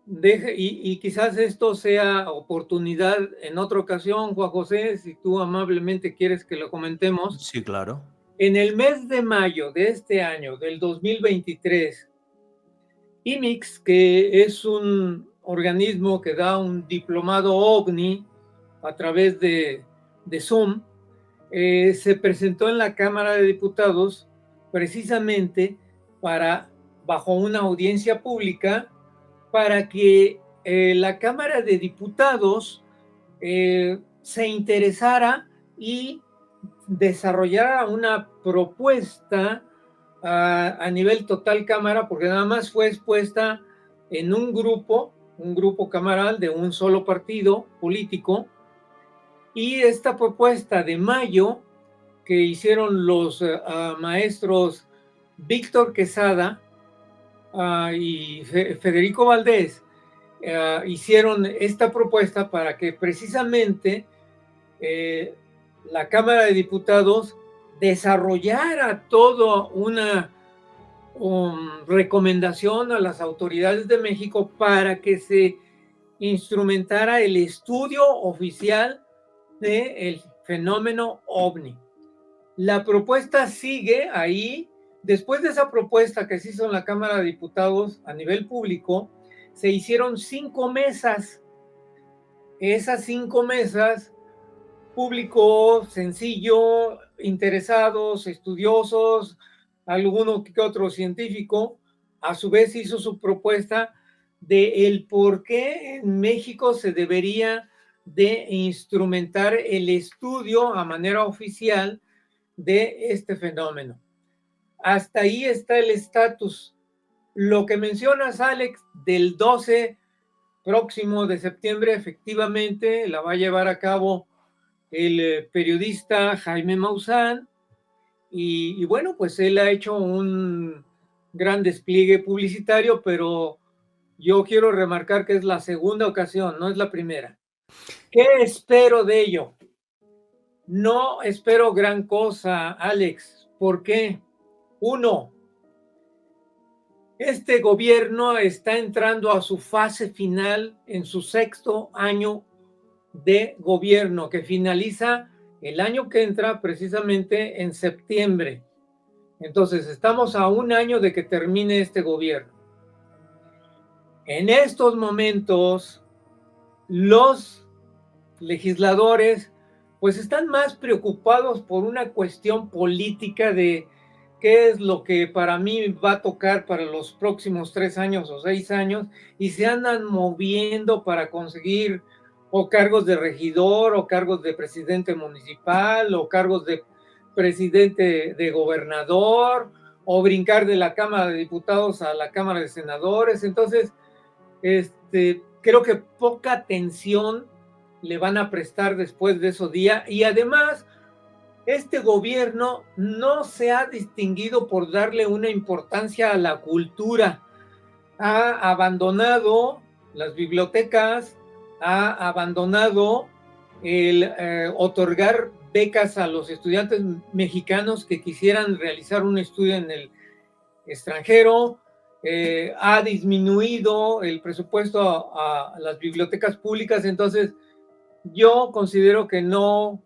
Y quizás esto sea oportunidad en otra ocasión, Juan José, si tú amablemente quieres que lo comentemos. Sí, claro. En el mes de mayo de este año, del 2023, IMIX, que es un organismo que da un diplomado OVNI a través de Zoom, se presentó en la Cámara de Diputados precisamente bajo una audiencia pública, para que la Cámara de Diputados se interesara y desarrollara una propuesta a nivel total Cámara, porque nada más fue expuesta en un grupo camaral de un solo partido político. Y esta propuesta de mayo que hicieron los maestros Víctor Quesada y Federico Valdés hicieron esta propuesta para que precisamente la Cámara de Diputados desarrollara toda una recomendación a las autoridades de México para que se instrumentara el estudio oficial del fenómeno OVNI. La propuesta sigue ahí. Después de esa propuesta que se hizo en la Cámara de Diputados a nivel público, se hicieron 5 mesas. Esas 5 mesas, público sencillo, interesados, estudiosos, alguno que otro científico, a su vez hizo su propuesta de el por qué en México se debería de instrumentar el estudio a manera oficial de este fenómeno. Hasta ahí está el estatus. Lo que mencionas, Alex, del 12 próximo de septiembre, efectivamente la va a llevar a cabo el periodista Jaime Maussan, y bueno, pues él ha hecho un gran despliegue publicitario, pero yo quiero remarcar que es la segunda ocasión, no es la primera. ¿Qué espero de ello? No espero gran cosa, Alex. ¿Por qué? 1, este gobierno está entrando a su fase final en su 6º año de gobierno, que finaliza el año que entra precisamente en septiembre. Entonces, estamos a 1 año de que termine este gobierno. En estos momentos, los legisladores pues están más preocupados por una cuestión política de qué es lo que para mí va a tocar para los próximos 3 años o 6 años, y se andan moviendo para conseguir o cargos de regidor, o cargos de presidente municipal, o cargos de presidente de gobernador, o brincar de la Cámara de Diputados a la Cámara de Senadores. Entonces, creo que poca atención le van a prestar después de esos días, y además este gobierno no se ha distinguido por darle una importancia a la cultura. Ha abandonado las bibliotecas, ha abandonado el otorgar becas a los estudiantes mexicanos que quisieran realizar un estudio en el extranjero, ha disminuido el presupuesto a las bibliotecas públicas. Entonces, yo considero que no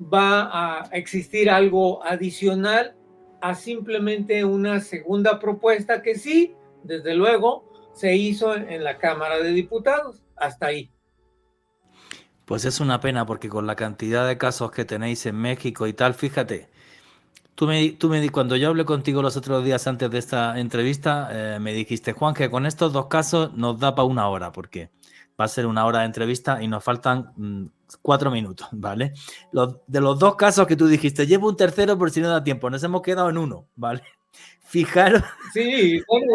va a existir algo adicional a simplemente una segunda propuesta que sí, desde luego, se hizo en la Cámara de Diputados. Hasta ahí. Pues es una pena, porque con la cantidad de casos que tenéis en México y tal, fíjate, cuando yo hablé contigo los otros días antes de esta entrevista, me dijiste, Juan, que con estos 2 casos nos da para 1 hora, porque va a ser 1 hora de entrevista y nos faltan 4 minutos, ¿vale? De los 2 casos que tú dijiste, llevo un tercero por si no da tiempo, nos hemos quedado en 1, ¿vale? Fijaros. Sí, bueno,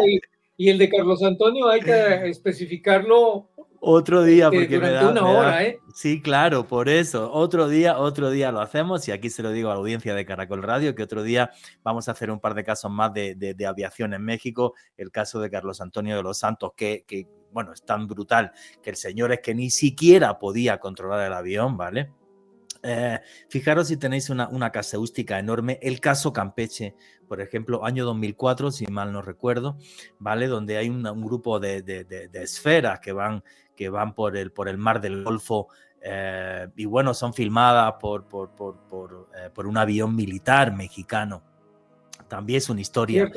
y el de Carlos Antonio hay que especificarlo otro día, porque durante 1 hora, ¿eh? Sí, claro, por eso. Otro día lo hacemos, y aquí se lo digo a la audiencia de Caracol Radio, que otro día vamos a hacer un par de casos más de aviación en México. El caso de Carlos Antonio de los Santos, que bueno, es tan brutal que el señor es que ni siquiera podía controlar el avión, ¿vale? Fijaros si tenéis una casuística enorme. El caso Campeche, por ejemplo, año 2004, si mal no recuerdo, ¿vale? Donde hay un grupo de esferas que van por el mar del Golfo, y bueno, son filmadas por un avión militar mexicano. También es una historia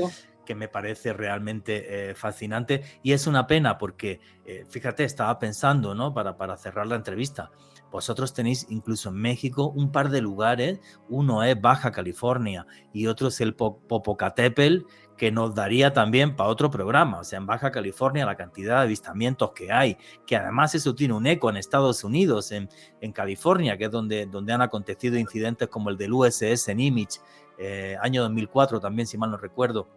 que me parece realmente fascinante, y es una pena porque, fíjate, estaba pensando, ¿no? Para cerrar la entrevista, vosotros tenéis incluso en México un par de lugares, uno es Baja California y otro es el Popocatépetl, que nos daría también para otro programa. O sea, en Baja California la cantidad de avistamientos que hay, que además eso tiene un eco en Estados Unidos, en California, que es donde han acontecido incidentes como el del USS Nimitz, año 2004 también, si mal no recuerdo,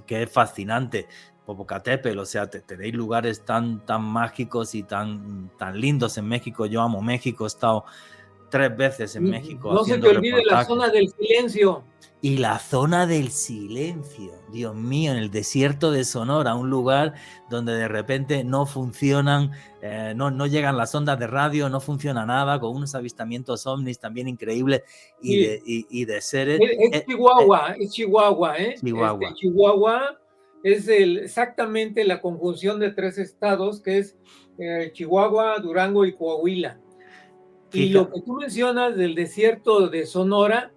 que es fascinante. Popocatépetl, o sea, tenéis lugares tan mágicos y tan lindos en México. Yo amo México, he estado 3 veces en México No se haciendo te olvide la reportajes. zona del silencio. Y la zona del silencio, Dios mío, en el desierto de Sonora, un lugar donde de repente no funcionan, no llegan las ondas de radio, no funciona nada, con unos avistamientos ovnis también increíbles Sí. y de seres. Es Chihuahua, es Chihuahua, ¿eh? Chihuahua. Chihuahua es exactamente la conjunción de 3 estados, que es Chihuahua, Durango y Coahuila. Y lo que tú mencionas del desierto de Sonora,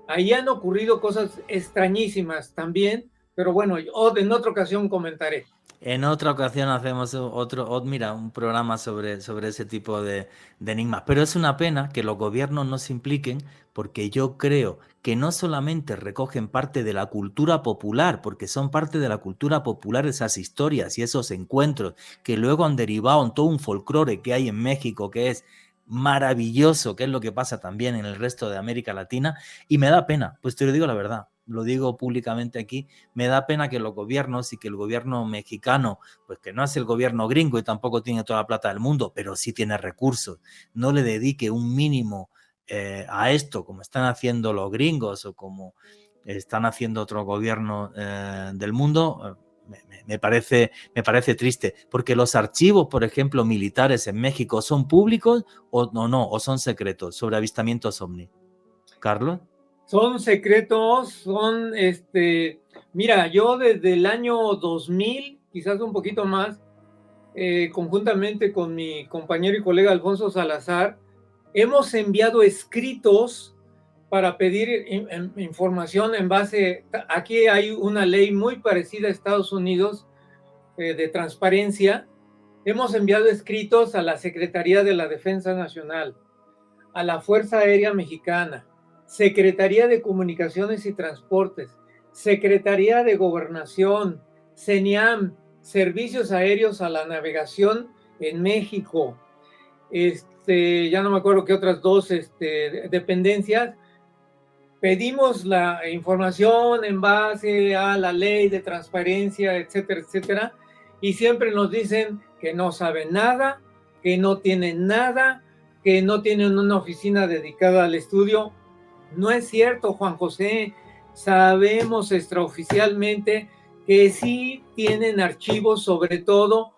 ahí han ocurrido cosas extrañísimas también, pero bueno, en otra ocasión comentaré. En otra ocasión hacemos un programa sobre ese tipo de enigmas. Pero es una pena que los gobiernos no se impliquen, porque yo creo que no solamente recogen parte de la cultura popular, porque son parte de la cultura popular esas historias y esos encuentros que luego han derivado en todo un folclore que hay en México, que es maravilloso, que es lo que pasa también en el resto de América Latina, y me da pena, pues te lo digo la verdad, lo digo públicamente aquí, me da pena que los gobiernos y que el gobierno mexicano, pues que no es el gobierno gringo y tampoco tiene toda la plata del mundo, pero sí tiene recursos, no le dedique un mínimo a esto, como están haciendo los gringos o como están haciendo otros gobiernos del mundo. Me parece triste, porque los archivos, por ejemplo, militares en México, ¿son públicos o son secretos sobre avistamientos ovni? ¿Carlos? Son secretos, mira, yo desde el año 2000, quizás un poquito más, conjuntamente con mi compañero y colega Alfonso Salazar, hemos enviado escritos para pedir información en base, aquí hay una ley muy parecida a Estados Unidos de transparencia. Hemos enviado escritos a la Secretaría de la Defensa Nacional, a la Fuerza Aérea Mexicana, Secretaría de Comunicaciones y Transportes, Secretaría de Gobernación, CENIAM, Servicios Aéreos a la Navegación en México, ya no me acuerdo qué otras 2 dependencias. Pedimos la información en base a la ley de transparencia, etcétera, etcétera, y siempre nos dicen que no saben nada, que no tienen nada, que no tienen una oficina dedicada al estudio. No es cierto, Juan José. Sabemos extraoficialmente que sí tienen archivos, sobre todo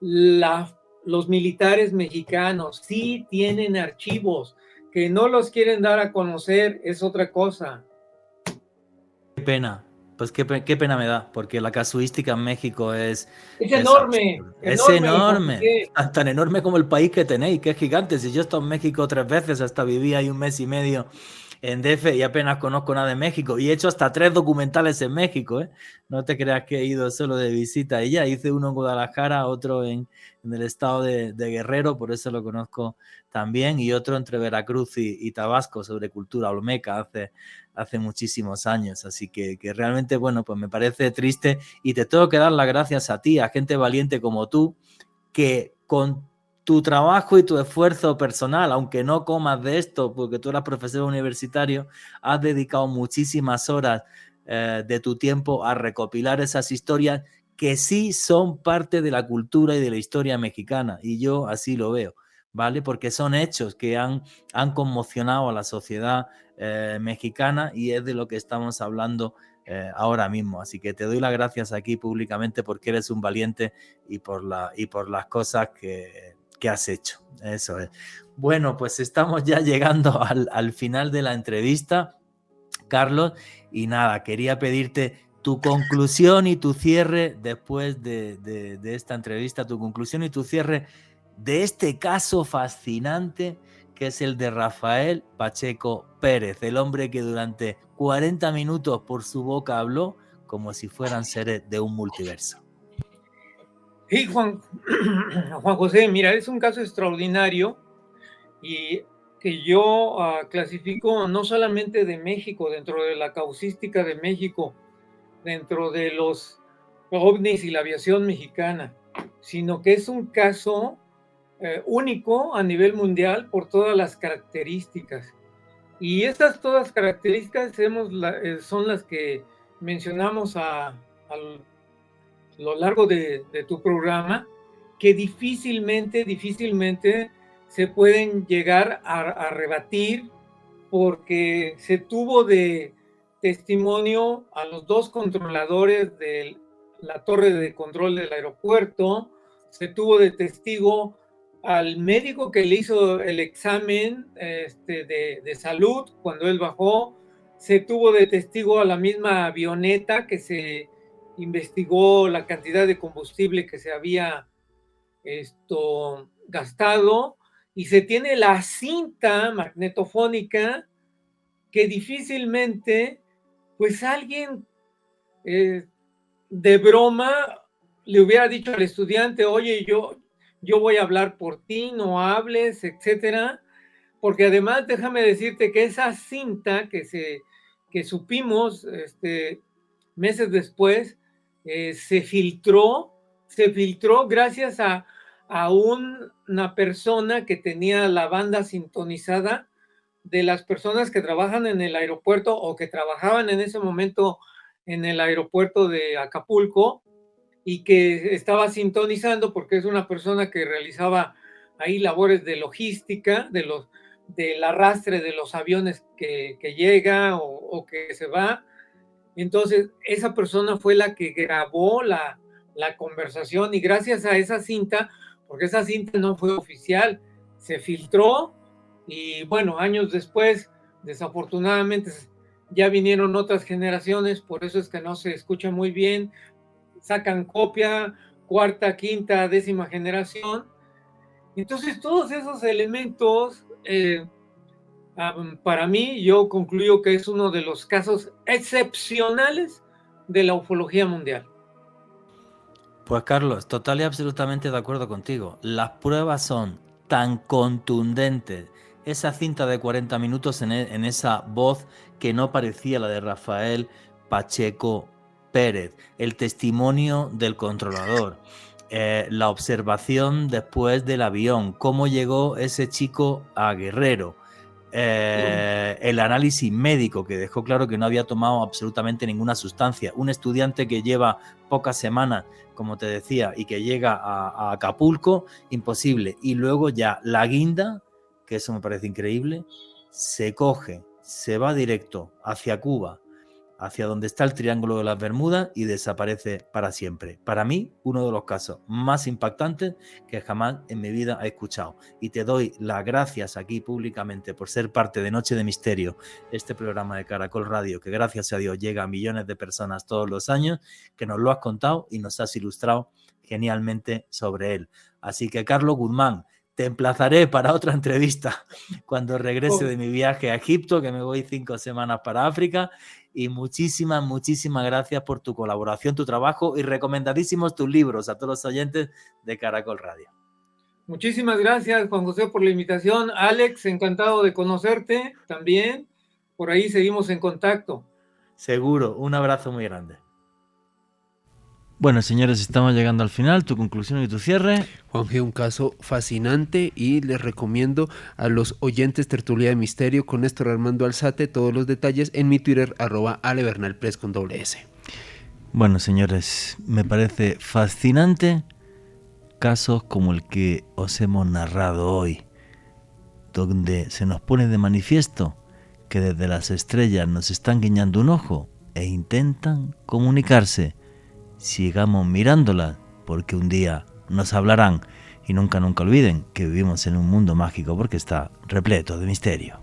los militares mexicanos, sí tienen archivos. Que no los quieren dar a conocer es otra cosa. Qué pena, pues qué pena me da, porque la casuística en México es enorme. Es enorme, tan enorme como el país que tenéis, que es gigante. Si yo he estado en México 3 veces, hasta viví ahí 1 mes y medio en DF y apenas conozco nada de México, y he hecho hasta 3 documentales en México, ¿eh? No te creas que he ido solo de visita y ya, hice uno en Guadalajara, otro en el estado de Guerrero, por eso lo conozco también, y otro entre Veracruz y Tabasco sobre cultura olmeca hace muchísimos años, así que realmente, bueno, pues me parece triste, y te tengo que dar las gracias a ti, a gente valiente como tú, que con tu trabajo y tu esfuerzo personal, aunque no comas de esto, porque tú eras profesor universitario, has dedicado muchísimas horas de tu tiempo a recopilar esas historias que sí son parte de la cultura y de la historia mexicana, y yo así lo veo, ¿vale? Porque son hechos que han conmocionado a la sociedad mexicana, y es de lo que estamos hablando ahora mismo. Así que te doy las gracias aquí públicamente, porque eres un valiente y por las cosas que has hecho. Eso es. Bueno, pues estamos ya llegando al final de la entrevista, Carlos, y nada, quería pedirte tu conclusión y tu cierre después de esta entrevista, tu conclusión y tu cierre de este caso fascinante que es el de Rafael Pacheco Pérez, el hombre que durante 40 minutos por su boca habló como si fueran seres de un multiverso. Sí, Juan José, mira, es un caso extraordinario y que yo clasifico no solamente de México, dentro de la causística de México, dentro de los ovnis y la aviación mexicana, sino que es un caso único a nivel mundial por todas las características. Y estas todas características son las que mencionamos a lo largo de tu programa, que difícilmente se pueden llegar a rebatir, porque se tuvo de testimonio a los dos controladores de la torre de control del aeropuerto, se tuvo de testigo al médico que le hizo el examen de salud cuando él bajó, se tuvo de testigo a la misma avioneta que se investigó la cantidad de combustible que se había gastado, y se tiene la cinta magnetofónica que difícilmente pues alguien de broma le hubiera dicho al estudiante: oye, yo voy a hablar por ti, no hables, etcétera. Porque además déjame decirte que esa cinta que supimos meses después, se filtró gracias a una persona que tenía la banda sintonizada de las personas que trabajan en el aeropuerto, o que trabajaban en ese momento en el aeropuerto de Acapulco, y que estaba sintonizando porque es una persona que realizaba ahí labores de logística, del arrastre de los aviones que llega o que se va. Entonces esa persona fue la que grabó la conversación, y gracias a esa cinta, porque esa cinta no fue oficial, se filtró, y bueno, años después, desafortunadamente, ya vinieron otras generaciones, por eso es que no se escucha muy bien, sacan copia, cuarta, quinta, décima generación. Entonces todos esos elementos, para mí, yo concluyo que es uno de los casos excepcionales de la ufología mundial. Pues Carlos, total y absolutamente de acuerdo contigo. Las pruebas son tan contundentes. Esa cinta de 40 minutos en esa voz que no parecía la de Rafael Pacheco Pérez, el testimonio del controlador, la observación después del avión, cómo llegó ese chico a Guerrero, el análisis médico que dejó claro que no había tomado absolutamente ninguna sustancia, un estudiante que lleva pocas semanas, como te decía, y que llega a Acapulco, imposible. Y luego ya la guinda, que eso me parece increíble, se coge, se va directo hacia Cuba, hacia donde está el Triángulo de las Bermudas, y desaparece para siempre. Para mí, uno de los casos más impactantes que jamás en mi vida he escuchado. Y te doy las gracias aquí públicamente por ser parte de Noche de Misterio, este programa de Caracol Radio, que gracias a Dios llega a millones de personas todos los años, que nos lo has contado y nos has ilustrado genialmente sobre él. Así que, Carlos Guzmán, te emplazaré para otra entrevista cuando regrese de mi viaje a Egipto, que me voy 5 semanas para África. Y muchísimas gracias por tu colaboración, tu trabajo, y recomendadísimos tus libros a todos los oyentes de Caracol Radio. Muchísimas gracias, Juan José, por la invitación. Alex, encantado de conocerte también. Por ahí seguimos en contacto. Seguro, un abrazo muy grande. Bueno, señores, estamos llegando al final. Tu conclusión y tu cierre. Juanje, un caso fascinante, y les recomiendo a los oyentes Tertulia de Misterio con Néstor Armando Alzate todos los detalles en mi Twitter, @alebernalpress con @S. Bueno, señores, me parece fascinante casos como el que os hemos narrado hoy, donde se nos pone de manifiesto que desde las estrellas nos están guiñando un ojo e intentan comunicarse. Sigamos mirándolas, porque un día nos hablarán, y nunca olviden que vivimos en un mundo mágico porque está repleto de misterio.